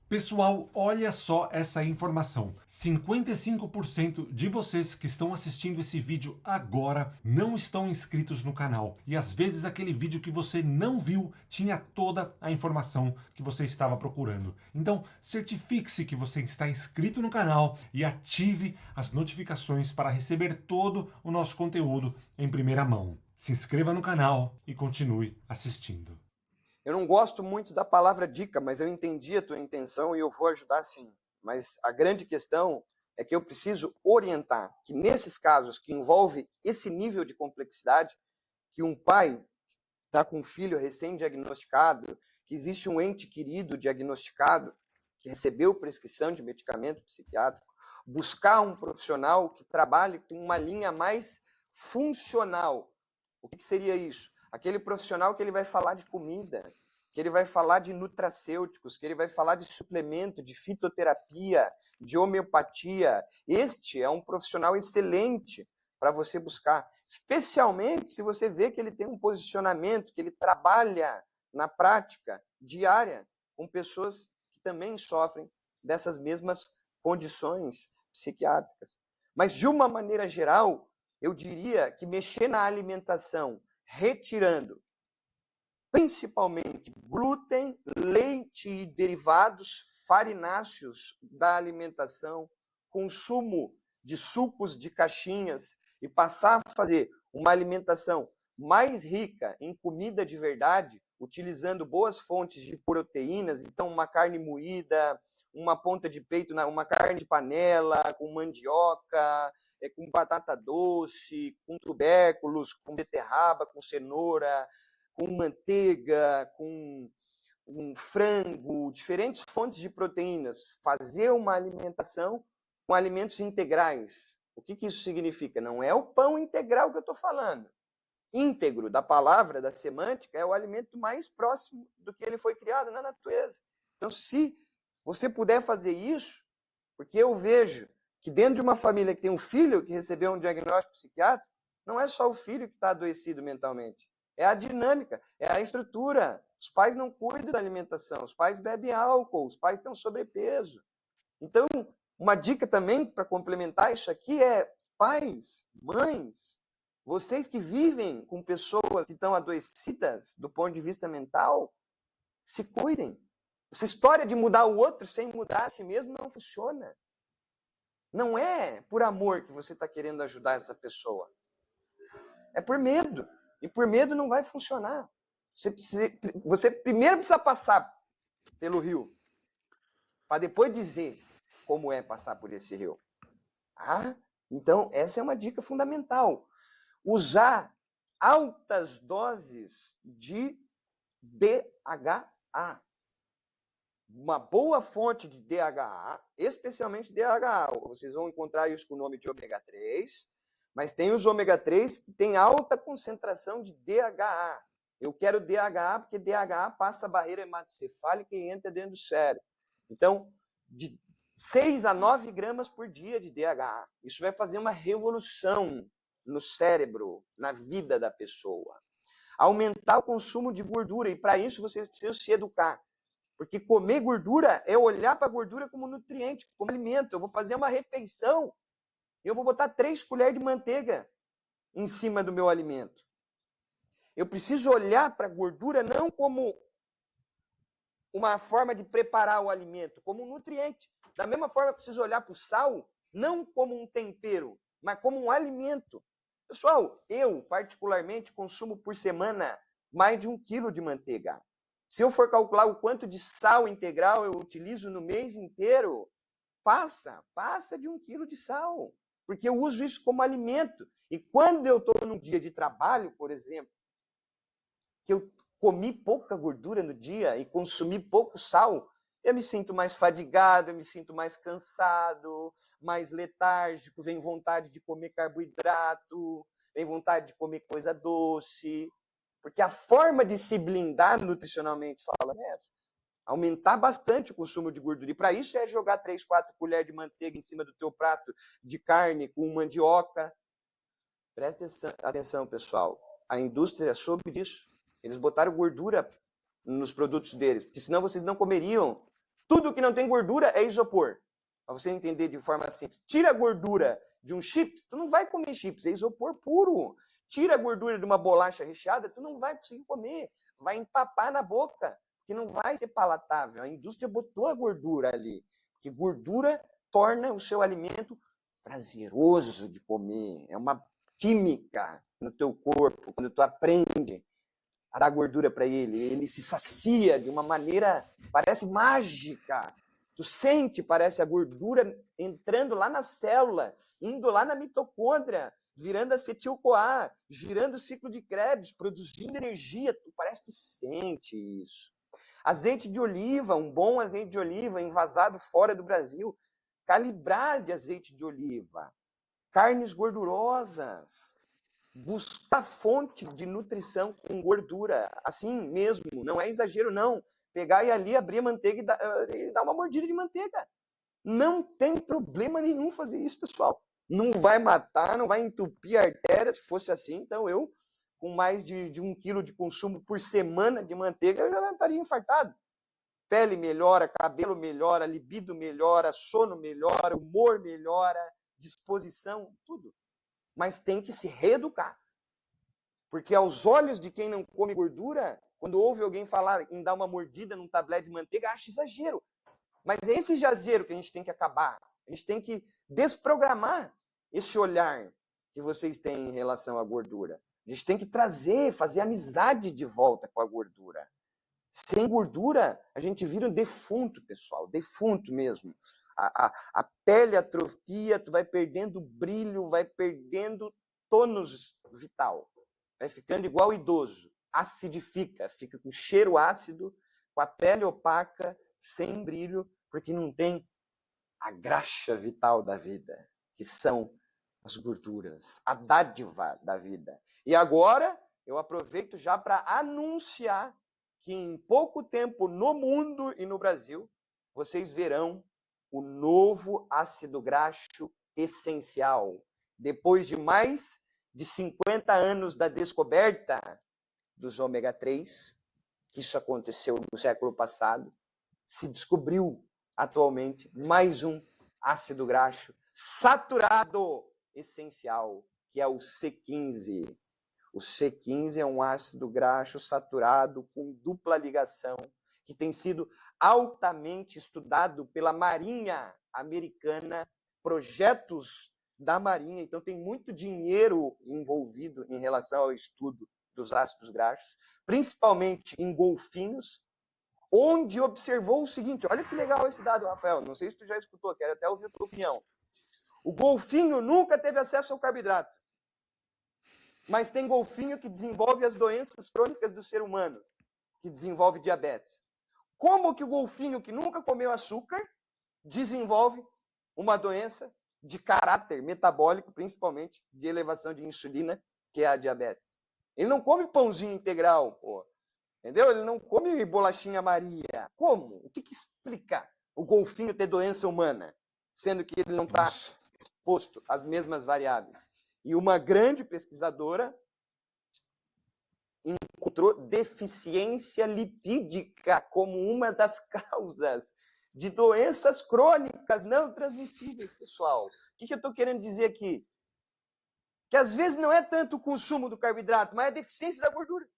Pessoal, olha só essa informação. 55% de vocês que estão assistindo esse vídeo agora não estão inscritos no canal. E às vezes aquele vídeo que você não viu tinha toda a informação que você estava procurando. Então, certifique-se que você está inscrito no canal e ative as notificações para receber todo o nosso conteúdo em primeira mão. Se inscreva no canal e continue assistindo. Eu não gosto muito da palavra dica, mas eu entendi a tua intenção e eu vou ajudar sim. Mas a grande questão é que eu preciso orientar que nesses casos que envolve esse nível de complexidade, que um pai está com um filho recém-diagnosticado, que existe um ente querido diagnosticado, que recebeu prescrição de medicamento psiquiátrico, buscar um profissional que trabalhe com uma linha mais funcional. O que seria isso? Aquele profissional que ele vai falar de comida, que ele vai falar de nutracêuticos, que ele vai falar de suplemento, de fitoterapia, de homeopatia. Este é um profissional excelente para você buscar, especialmente se você vê que ele tem um posicionamento, que ele trabalha na prática diária com pessoas que também sofrem dessas mesmas condições psiquiátricas. Mas, de uma maneira geral, eu diria que mexer na alimentação, retirando principalmente glúten, leite e derivados farináceos da alimentação, consumo de sucos de caixinhas e passar a fazer uma alimentação mais rica em comida de verdade, utilizando boas fontes de proteínas, então uma carne moída, uma ponta de peito, uma carne de panela, com mandioca, com batata doce, com tubérculos, com beterraba, com cenoura, com manteiga, com frango, diferentes fontes de proteínas. Fazer uma alimentação com alimentos integrais. O que isso significa? Não é o pão integral que eu estou falando. Íntegro, da palavra, da semântica, é o alimento mais próximo do que ele foi criado na natureza. Então, se você puder fazer isso, porque eu vejo que dentro de uma família que tem um filho que recebeu um diagnóstico psiquiátrico, não é só o filho que está adoecido mentalmente, é a dinâmica, é a estrutura. Os pais não cuidam da alimentação, os pais bebem álcool, os pais têm sobrepeso. Então, uma dica também para complementar isso aqui é: pais, mães, vocês que vivem com pessoas que estão adoecidas do ponto de vista mental, se cuidem. Essa história de mudar o outro sem mudar a si mesmo não funciona. Não é por amor que você está querendo ajudar essa pessoa. É por medo. E por medo não vai funcionar. Você primeiro precisa passar pelo rio, para depois dizer como é passar por esse rio. Ah, então, essa é uma dica fundamental. Usar altas doses de DHA. Uma boa fonte de DHA, especialmente DHA. Vocês vão encontrar isso com o nome de ômega 3, mas tem os ômega 3 que tem alta concentração de DHA. Eu quero DHA porque DHA passa a barreira hematocefálica e entra dentro do cérebro. Então, de 6 a 9 gramas por dia de DHA. Isso vai fazer uma revolução no cérebro, na vida da pessoa. Aumentar o consumo de gordura, e para isso vocês precisam se educar. Porque comer gordura é olhar para a gordura como nutriente, como alimento. Eu vou fazer uma refeição e eu vou botar 3 colheres de manteiga em cima do meu alimento. Eu preciso olhar para a gordura não como uma forma de preparar o alimento, como um nutriente. Da mesma forma, eu preciso olhar para o sal não como um tempero, mas como um alimento. Pessoal, eu particularmente consumo por semana mais de 1 quilo de manteiga. Se eu for calcular o quanto de sal integral eu utilizo no mês inteiro, passa de 1 quilo de sal, porque eu uso isso como alimento. E quando eu estou num dia de trabalho, por exemplo, que eu comi pouca gordura no dia e consumi pouco sal, eu me sinto mais fadigado, eu me sinto mais cansado, mais letárgico, vem vontade de comer carboidrato, vem vontade de comer coisa doce. Porque a forma de se blindar nutricionalmente falando é essa. Aumentar bastante o consumo de gordura. E para isso é jogar 3, 4 colheres de manteiga em cima do teu prato de carne com mandioca. Presta atenção, pessoal. A indústria soube disso. Eles botaram gordura nos produtos deles, porque senão vocês não comeriam. Tudo que não tem gordura é isopor. Para você entender de forma simples. Tira a gordura de um chips, tu não vai comer chips, é isopor puro. Tira a gordura de uma bolacha recheada, tu não vai conseguir comer. Vai empapar na boca, porque não vai ser palatável. A indústria botou a gordura ali, porque gordura torna o seu alimento prazeroso de comer. É uma química no teu corpo, quando tu aprende a dar gordura para ele se sacia de uma maneira, parece mágica. Tu sente, parece a gordura entrando lá na célula, indo lá na mitocôndria, virando acetil-CoA, girando o ciclo de Krebs, produzindo energia. Tu parece que sente isso. Azeite de oliva, um bom azeite de oliva envasado fora do Brasil. Calibrar de azeite de oliva. Carnes gordurosas. Buscar fonte de nutrição com gordura, assim mesmo, não é exagero não. Pegar e ali abrir a manteiga e dar uma mordida de manteiga. Não tem problema nenhum fazer isso, pessoal. Não vai matar, não vai entupir a artéria. Se fosse assim, então eu, com mais de 1 quilo de consumo por semana de manteiga, eu já estaria infartado. Pele melhora, cabelo melhora, libido melhora, sono melhora, humor melhora, disposição, tudo. Mas tem que se reeducar. Porque aos olhos de quem não come gordura, quando ouve alguém falar em dar uma mordida num tablete de manteiga, acha exagero. Mas é esse exagero que a gente tem que acabar. A gente tem que desprogramar esse olhar que vocês têm em relação à gordura. A gente tem que trazer, fazer amizade de volta com a gordura. Sem gordura, a gente vira um defunto, pessoal. Defunto mesmo. A pele atrofia, tu vai perdendo brilho, vai perdendo tônus vital. Vai ficando igual idoso. Acidifica, fica com cheiro ácido, com a pele opaca, sem brilho, porque não tem a graxa vital da vida, que são as gorduras, a dádiva da vida. E agora, eu aproveito já para anunciar que em pouco tempo, no mundo e no Brasil, vocês verão o novo ácido graxo essencial. Depois de mais de 50 anos da descoberta dos ômega 3, que isso aconteceu no século passado, se descobriu atualmente mais um ácido graxo saturado essencial, que é o C15. O C15 é um ácido graxo saturado com dupla ligação, que tem sido altamente estudado pela Marinha Americana, projetos da Marinha. Então, tem muito dinheiro envolvido em relação ao estudo dos ácidos graxos, principalmente em golfinhos, onde observou o seguinte, olha que legal esse dado, Rafael, não sei se tu já escutou, quero até ouvir a tua opinião. O golfinho nunca teve acesso ao carboidrato, mas tem golfinho que desenvolve as doenças crônicas do ser humano, que desenvolve diabetes. Como que o golfinho que nunca comeu açúcar desenvolve uma doença de caráter metabólico, principalmente de elevação de insulina, que é a diabetes? Ele não come pãozinho integral, pô. Entendeu? Ele não come bolachinha Maria. Como? O que explica o golfinho ter doença humana, sendo que ele não está exposto às mesmas variáveis? E uma grande pesquisadora encontrou deficiência lipídica como uma das causas de doenças crônicas não transmissíveis, pessoal. O que eu estou querendo dizer aqui? Que às vezes não é tanto o consumo do carboidrato, mas é a deficiência da gordura.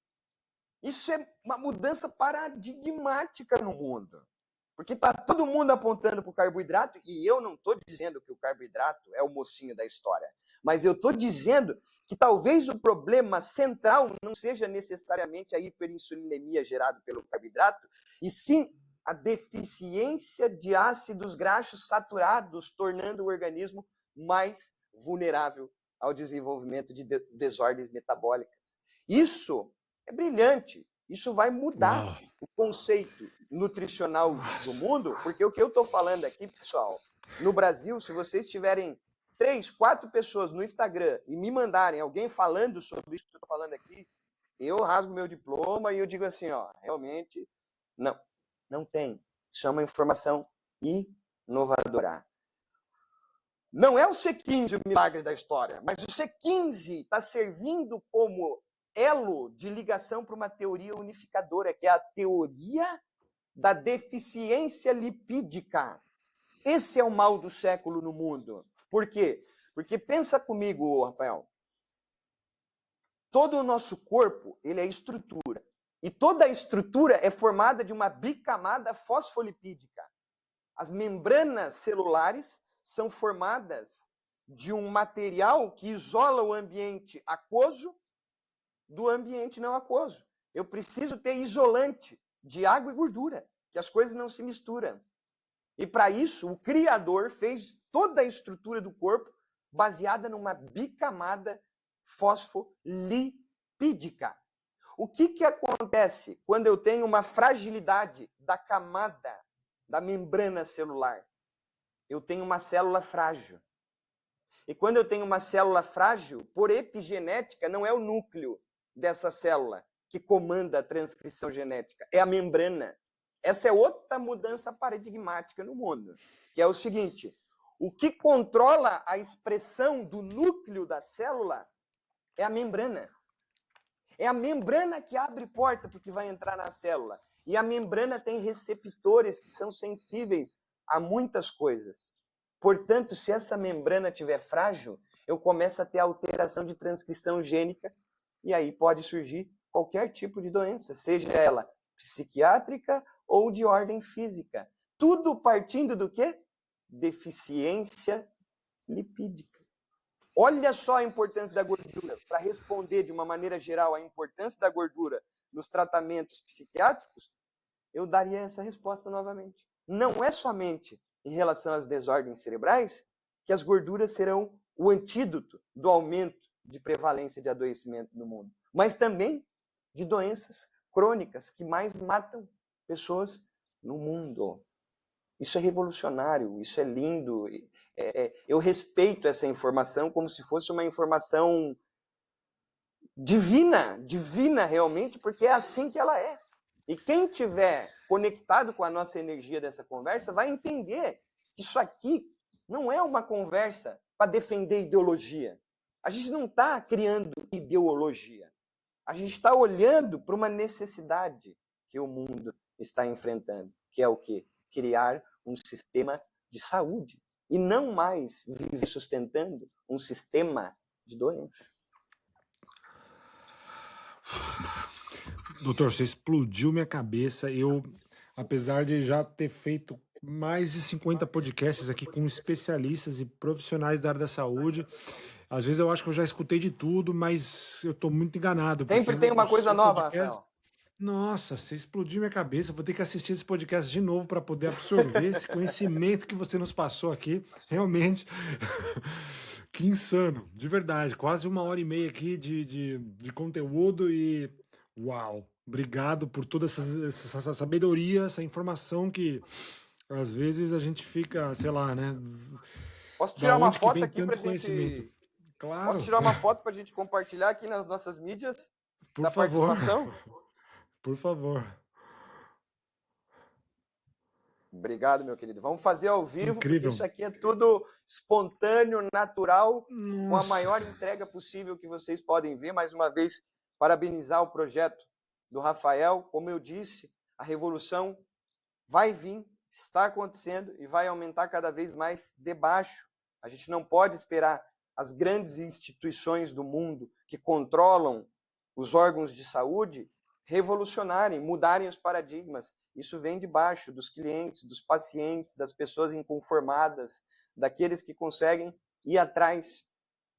Isso é uma mudança paradigmática no mundo. Porque está todo mundo apontando para o carboidrato, e eu não estou dizendo que o carboidrato é o mocinho da história, mas eu estou dizendo que talvez o problema central não seja necessariamente a hiperinsulinemia gerada pelo carboidrato, e sim a deficiência de ácidos graxos saturados, tornando o organismo mais vulnerável ao desenvolvimento de desordens metabólicas. Isso é brilhante. Isso vai mudar o conceito nutricional do mundo, porque o que eu estou falando aqui, pessoal, no Brasil, se vocês tiverem 3, 4 pessoas no Instagram e me mandarem alguém falando sobre isso que eu estou falando aqui, eu rasgo meu diploma e eu digo assim, ó, realmente, não tem. Isso é uma informação inovadora. Não é o C15 o milagre da história, mas o C15 está servindo como elo de ligação para uma teoria unificadora, que é a teoria da deficiência lipídica. Esse é o mal do século no mundo. Por quê? Porque pensa comigo, Rafael, todo o nosso corpo ele é estrutura. E toda a estrutura é formada de uma bicamada fosfolipídica. As membranas celulares são formadas de um material que isola o ambiente aquoso do ambiente não aquoso. Eu preciso ter isolante de água e gordura, que as coisas não se misturam. E para isso, o Criador fez toda a estrutura do corpo baseada numa bicamada fosfolipídica. O que acontece quando eu tenho uma fragilidade da camada da membrana celular? Eu tenho uma célula frágil. E quando eu tenho uma célula frágil, por epigenética, não é o núcleo dessa célula que comanda a transcrição genética, é a membrana. Essa é outra mudança paradigmática no mundo, que é o seguinte, o que controla a expressão do núcleo da célula é a membrana. É a membrana que abre porta para o que vai entrar na célula. E a membrana tem receptores que são sensíveis a muitas coisas. Portanto, se essa membrana estiver frágil, eu começo a ter alteração de transcrição gênica e aí pode surgir qualquer tipo de doença, seja ela psiquiátrica ou de ordem física. Tudo partindo do quê? Deficiência lipídica. Olha só a importância da gordura. Para responder de uma maneira geral a importância da gordura nos tratamentos psiquiátricos, eu daria essa resposta novamente. Não é somente em relação às desordens cerebrais que as gorduras serão o antídoto do aumento de prevalência de adoecimento no mundo, mas também de doenças crônicas que mais matam pessoas no mundo. Isso é revolucionário, isso é lindo. Eu respeito essa informação como se fosse uma informação divina, divina realmente, porque é assim que ela é. E quem tiver conectado com a nossa energia dessa conversa vai entender que isso aqui não é uma conversa para defender ideologia. A gente não está criando ideologia. A gente está olhando para uma necessidade que o mundo está enfrentando, que é o quê? Criar um sistema de saúde e não mais viver sustentando um sistema de doença. Doutor, você explodiu minha cabeça. Eu, apesar de já ter feito mais de 50 podcasts aqui com especialistas e profissionais da área da saúde, Às vezes eu acho que eu já escutei de tudo, mas eu tô muito enganado. Sempre tem uma coisa nova, Rafael. Nossa, você explodiu minha cabeça. Eu vou ter que assistir esse podcast de novo para poder absorver esse conhecimento que você nos passou aqui. Realmente, que insano, de verdade. Quase 1h30 aqui de conteúdo e uau! Obrigado por toda essa sabedoria, essa informação que às vezes a gente fica, sei lá, né? Posso Da tirar uma onde que foto vem aqui pra tanto conhecimento? gente. Posso Claro, tirar uma foto pra gente compartilhar aqui nas nossas mídias por da favor, participação? por favor. Obrigado, meu querido. Vamos fazer ao vivo, porque Incrível. isso aqui é tudo espontâneo, natural, com a Nossa. maior entrega possível que vocês podem ver. Mais uma vez, parabenizar o projeto do Rafael. Como eu disse, a revolução vai vir, está acontecendo e vai aumentar cada vez mais debaixo. A gente não pode esperar as grandes instituições do mundo que controlam os órgãos de saúde revolucionarem, mudarem os paradigmas. Isso vem de baixo, dos clientes, dos pacientes, das pessoas inconformadas, daqueles que conseguem ir atrás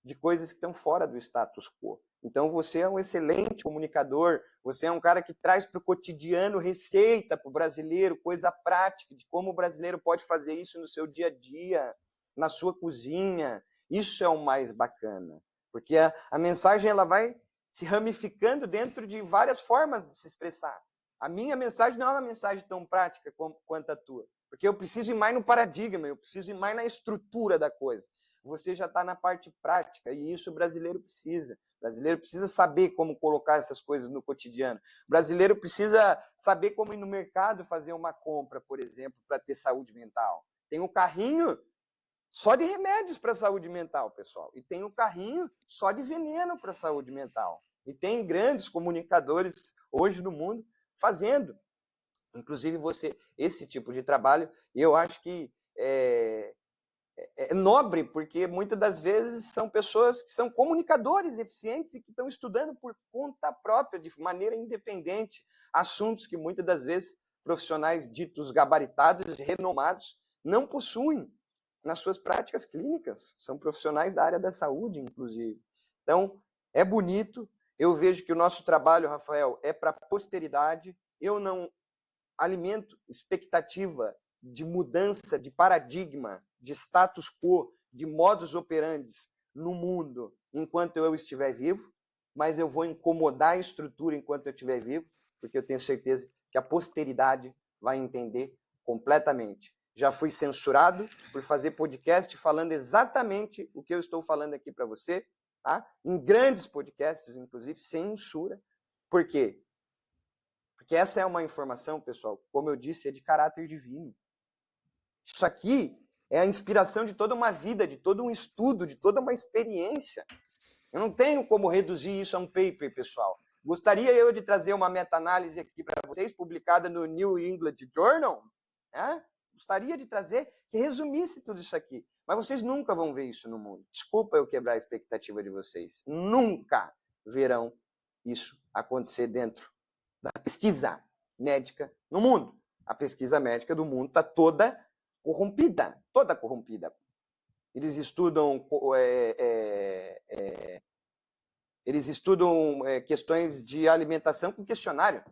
de coisas que estão fora do status quo. Então você é um excelente comunicador, você é um cara que traz para o cotidiano receita para o brasileiro, coisa prática, de como o brasileiro pode fazer isso no seu dia a dia, na sua cozinha. Isso é o mais bacana, porque a mensagem ela vai se ramificando dentro de várias formas de se expressar. A minha mensagem não é uma mensagem tão prática quanto a tua, porque eu preciso ir mais no paradigma, eu preciso ir mais na estrutura da coisa. Você já está na parte prática, e isso o brasileiro precisa. O brasileiro precisa saber como colocar essas coisas no cotidiano. O brasileiro precisa saber como ir no mercado fazer uma compra, por exemplo, para ter saúde mental. Tem um carrinho só de remédios para a saúde mental, pessoal. E tem um carrinho só de veneno para a saúde mental. E tem grandes comunicadores hoje no mundo fazendo, inclusive você, esse tipo de trabalho. E eu acho que é nobre, porque muitas das vezes são pessoas que são comunicadores eficientes e que estão estudando por conta própria, de maneira independente, assuntos que muitas das vezes profissionais ditos gabaritados e renomados não possuem nas suas práticas clínicas. São profissionais da área da saúde, inclusive. Então, é bonito. Eu vejo que o nosso trabalho, Rafael, é para a posteridade. Eu não alimento expectativa de mudança de paradigma, de status quo, de modus operandi no mundo enquanto eu estiver vivo, mas eu vou incomodar a estrutura enquanto eu estiver vivo, porque eu tenho certeza que a posteridade vai entender completamente. Já fui censurado por fazer podcast falando exatamente o que eu estou falando aqui para você, tá? Em grandes podcasts, inclusive, sem censura. Por quê? Porque essa é uma informação, pessoal, como eu disse, é de caráter divino. Isso aqui é a inspiração de toda uma vida, de todo um estudo, de toda uma experiência. Eu não tenho como reduzir isso a um paper, pessoal. Gostaria eu de trazer uma meta-análise aqui para vocês, publicada no New England Journal, né? Gostaria de trazer que resumisse tudo isso aqui. Mas vocês nunca vão ver isso no mundo. Desculpa eu quebrar a expectativa de vocês. Nunca verão isso acontecer dentro da pesquisa médica no mundo. A pesquisa médica do mundo está toda corrompida. Eles estudam questões de alimentação com questionário.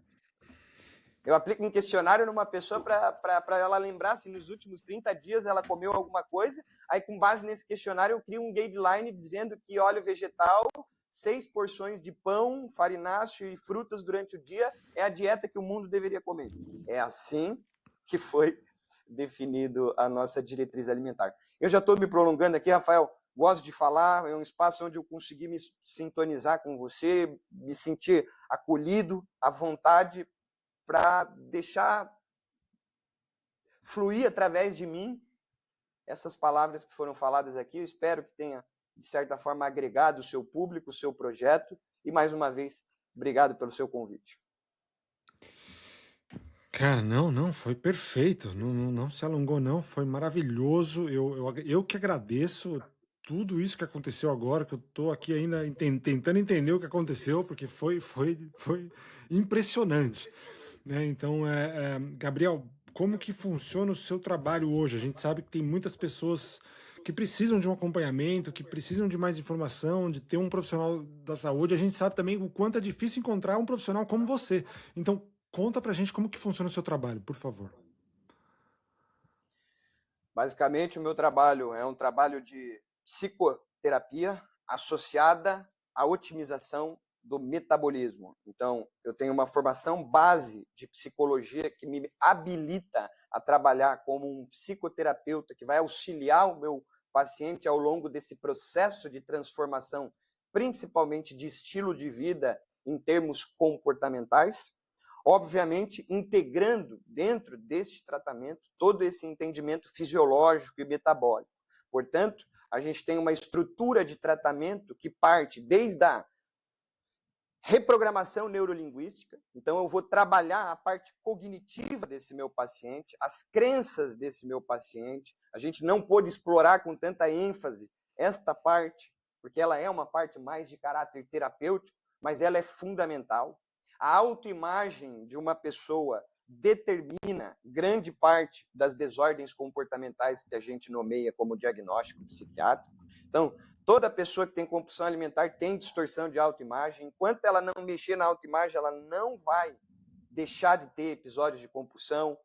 Eu aplico um questionário numa pessoa para ela lembrar se nos últimos 30 dias ela comeu alguma coisa. Aí, com base nesse questionário, eu crio um guideline dizendo que óleo vegetal, 6 porções de pão, farináceo e frutas durante o dia é a dieta que o mundo deveria comer. É assim que foi definido a nossa diretriz alimentar. Eu já estou me prolongando aqui, Rafael. Gosto de falar, é um espaço onde eu consegui me sintonizar com você, me sentir acolhido, à vontade, para deixar fluir através de mim essas palavras que foram faladas aqui. Eu espero que tenha, de certa forma, agregado o seu público, o seu projeto. E, mais uma vez, obrigado pelo seu convite. Cara, não, foi perfeito. Não se alongou, não. Foi maravilhoso. Eu que agradeço tudo isso que aconteceu agora, que eu estou aqui ainda tentando entender o que aconteceu, porque foi impressionante. Né? Então, Gabriel, como que funciona o seu trabalho hoje? A gente sabe que tem muitas pessoas que precisam de um acompanhamento, que precisam de mais informação, de ter um profissional da saúde. A gente sabe também o quanto é difícil encontrar um profissional como você. Então, conta pra gente como que funciona o seu trabalho, por favor. Basicamente, o meu trabalho é um trabalho de psicoterapia associada à otimização do metabolismo. Então, eu tenho uma formação base de psicologia que me habilita a trabalhar como um psicoterapeuta que vai auxiliar o meu paciente ao longo desse processo de transformação, principalmente de estilo de vida em termos comportamentais. Obviamente, integrando dentro deste tratamento todo esse entendimento fisiológico e metabólico. Portanto, a gente tem uma estrutura de tratamento que parte desde a reprogramação neurolinguística. Então, eu vou trabalhar a parte cognitiva desse meu paciente, as crenças desse meu paciente. A gente não pôde explorar com tanta ênfase esta parte, porque ela é uma parte mais de caráter terapêutico, mas ela é fundamental. A autoimagem de uma pessoa determina grande parte das desordens comportamentais que a gente nomeia como diagnóstico psiquiátrico. Então, toda pessoa que tem compulsão alimentar tem distorção de autoimagem. Enquanto ela não mexer na autoimagem, ela não vai deixar de ter episódios de compulsão.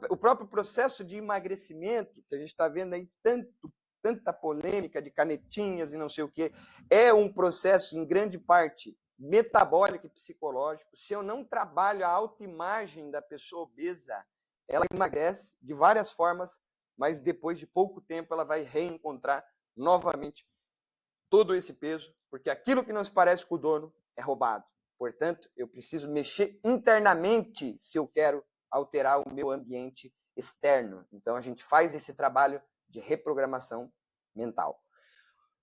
O próprio processo de emagrecimento, que a gente está vendo aí tanta polêmica de canetinhas e não sei o quê, é um processo, em grande parte, metabólico e psicológico. Se eu não trabalho a autoimagem da pessoa obesa, ela emagrece de várias formas, mas depois de pouco tempo ela vai reencontrar novamente todo esse peso, porque aquilo que não se parece com o dono é roubado. Portanto, eu preciso mexer internamente se eu quero alterar o meu ambiente externo. Então, a gente faz esse trabalho de reprogramação mental.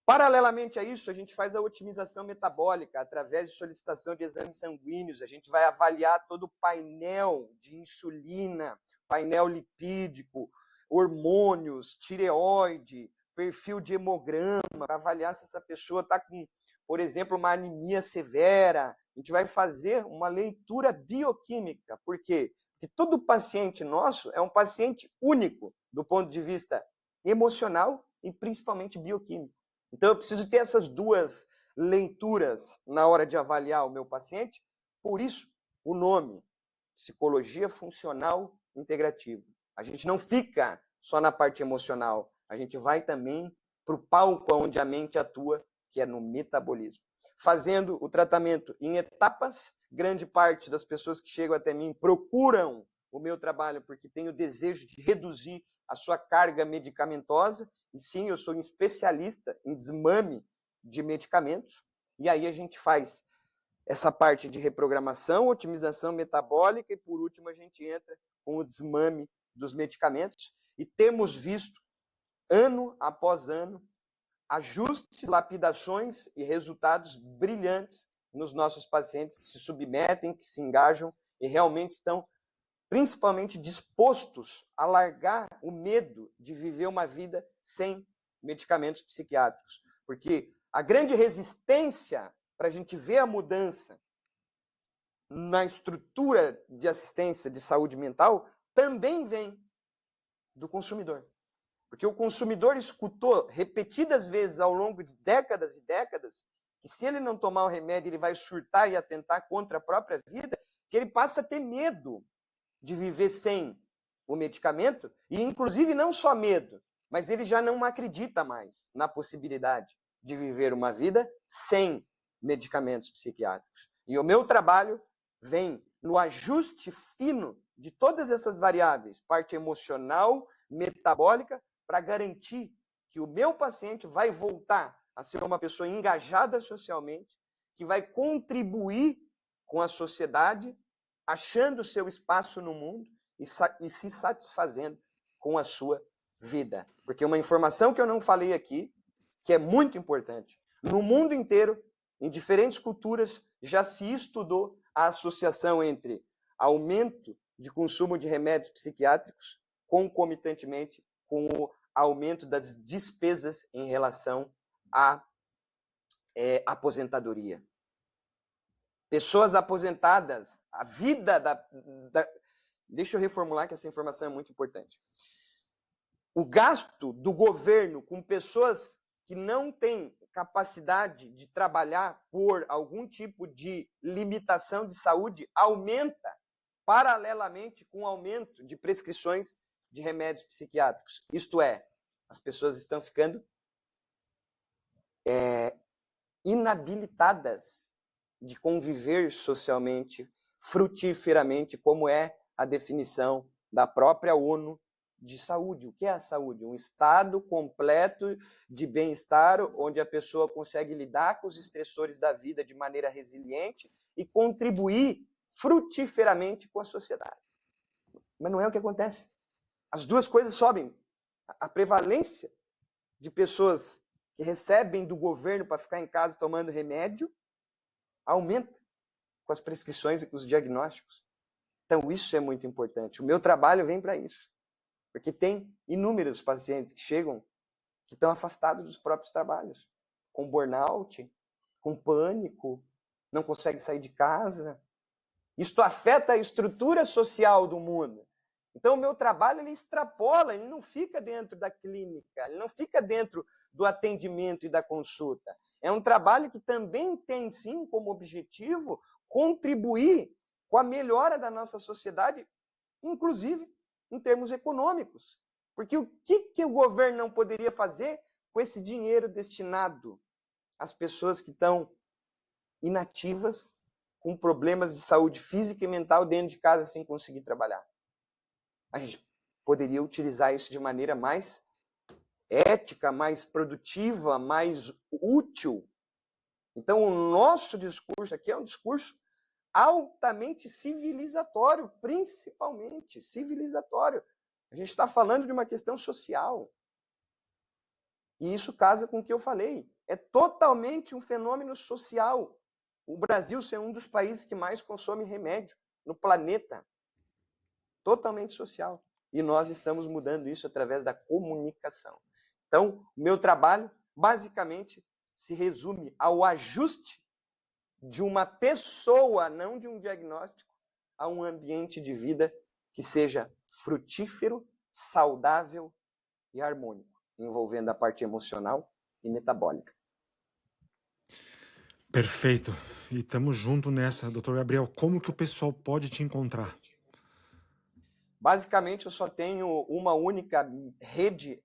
Paralelamente a isso, a gente faz a otimização metabólica através de solicitação de exames sanguíneos. A gente vai avaliar todo o painel de insulina, painel lipídico, hormônios, tireoide, perfil de hemograma, para avaliar se essa pessoa está com, por exemplo, uma anemia severa. A gente vai fazer uma leitura bioquímica. Por quê? Porque todo paciente nosso é um paciente único do ponto de vista emocional e principalmente bioquímico. Então, eu preciso ter essas duas leituras na hora de avaliar o meu paciente. Por isso, o nome, Psicologia Funcional Integrativa. A gente não fica só na parte emocional, a gente vai também para o palco onde a mente atua, que é no metabolismo. Fazendo o tratamento em etapas, grande parte das pessoas que chegam até mim procuram o meu trabalho porque tem o desejo de reduzir a sua carga medicamentosa. E sim, eu sou um especialista em desmame de medicamentos. E aí a gente faz essa parte de reprogramação, otimização metabólica e, por último, a gente entra com o desmame dos medicamentos. E temos visto, ano após ano, ajustes, lapidações e resultados brilhantes nos nossos pacientes que se submetem, que se engajam e realmente estão principalmente dispostos a largar o medo de viver uma vida sem medicamentos psiquiátricos. Porque a grande resistência para a gente ver a mudança na estrutura de assistência de saúde mental também vem do consumidor. Porque o consumidor escutou repetidas vezes ao longo de décadas e décadas que se ele não tomar o remédio, ele vai surtar e atentar contra a própria vida, que ele passa a ter medo de viver sem o medicamento, e inclusive não só medo, mas ele já não acredita mais na possibilidade de viver uma vida sem medicamentos psiquiátricos. E o meu trabalho vem no ajuste fino de todas essas variáveis, parte emocional, metabólica, para garantir que o meu paciente vai voltar a ser uma pessoa engajada socialmente, que vai contribuir com a sociedade, achando o seu espaço no mundo e se satisfazendo com a sua vida. Porque uma informação que eu não falei aqui, que é muito importante, no mundo inteiro, em diferentes culturas, já se estudou a associação entre aumento de consumo de remédios psiquiátricos concomitantemente com o aumento das despesas em relação à aposentadoria. Pessoas aposentadas, a vida Deixa eu reformular que essa informação é muito importante. o gasto do governo com pessoas que não têm capacidade de trabalhar por algum tipo de limitação de saúde aumenta paralelamente com o aumento de prescrições de remédios psiquiátricos. Isto é, as pessoas estão ficando inabilitadas de conviver socialmente, frutiferamente, como é a definição da própria ONU de saúde. O que é a saúde? Um estado completo de bem-estar, onde a pessoa consegue lidar com os estressores da vida de maneira resiliente e contribuir frutiferamente com a sociedade. Mas não é o que acontece. As duas coisas sobem. A prevalência de pessoas que recebem do governo para ficar em casa tomando remédio aumenta com as prescrições e com os diagnósticos. Então, isso é muito importante. O meu trabalho vem para isso. Porque tem inúmeros pacientes que chegam que estão afastados dos próprios trabalhos, com burnout, com pânico, não conseguem sair de casa. Isto afeta a estrutura social do mundo. Então, o meu trabalho ele extrapola, ele não fica dentro da clínica, ele não fica dentro do atendimento e da consulta. É um trabalho que também tem, sim, como objetivo contribuir com a melhora da nossa sociedade, inclusive em termos econômicos. Porque o que o governo não poderia fazer com esse dinheiro destinado às pessoas que estão inativas, com problemas de saúde física e mental dentro de casa sem conseguir trabalhar? A gente poderia utilizar isso de maneira mais ética, mais produtiva, mais útil. Então, o nosso discurso aqui é um discurso altamente civilizatório, principalmente civilizatório. A gente está falando de uma questão social. E isso casa com o que eu falei. É totalmente um fenômeno social. O Brasil ser um dos países que mais consome remédio no planeta. Totalmente social. E nós estamos mudando isso através da comunicação. Então, o meu trabalho, basicamente, se resume ao ajuste de uma pessoa, não de um diagnóstico, a um ambiente de vida que seja frutífero, saudável e harmônico, envolvendo a parte emocional e metabólica. Perfeito. E estamos junto nessa, doutor Gabriel. Como que o pessoal pode te encontrar? Basicamente, eu só tenho uma única rede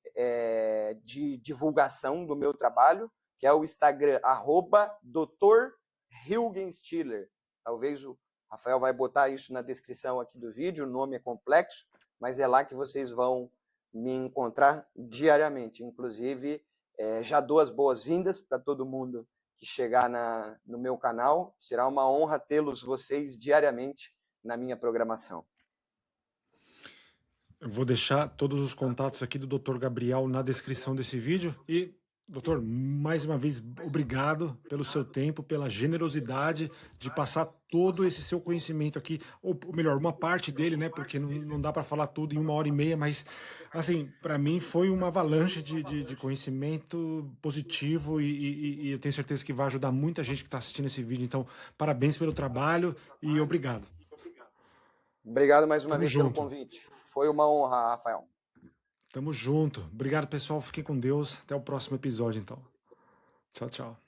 de divulgação do meu trabalho, que é o Instagram, @Dr. Hilgenstiller. Talvez o Rafael vai botar isso na descrição aqui do vídeo, o nome é complexo, mas é lá que vocês vão me encontrar diariamente. Inclusive, já dou as boas-vindas para todo mundo que chegar no meu canal. Será uma honra tê-los vocês diariamente na minha programação. Eu vou deixar todos os contatos aqui do Dr. Gabriel na descrição desse vídeo. E, doutor, mais uma vez, obrigado pelo seu tempo, pela generosidade de passar todo esse seu conhecimento aqui, ou melhor, uma parte dele, né? Porque não dá para falar tudo em 1h30, mas, assim, para mim foi uma avalanche de conhecimento positivo e eu tenho certeza que vai ajudar muita gente que está assistindo esse vídeo. Então, parabéns pelo trabalho e obrigado. Obrigado mais uma Tamo vez junto. pelo convite. Foi uma honra, Rafael. Tamo junto. Obrigado, pessoal. Fiquem com Deus. Até o próximo episódio, então. Tchau, tchau.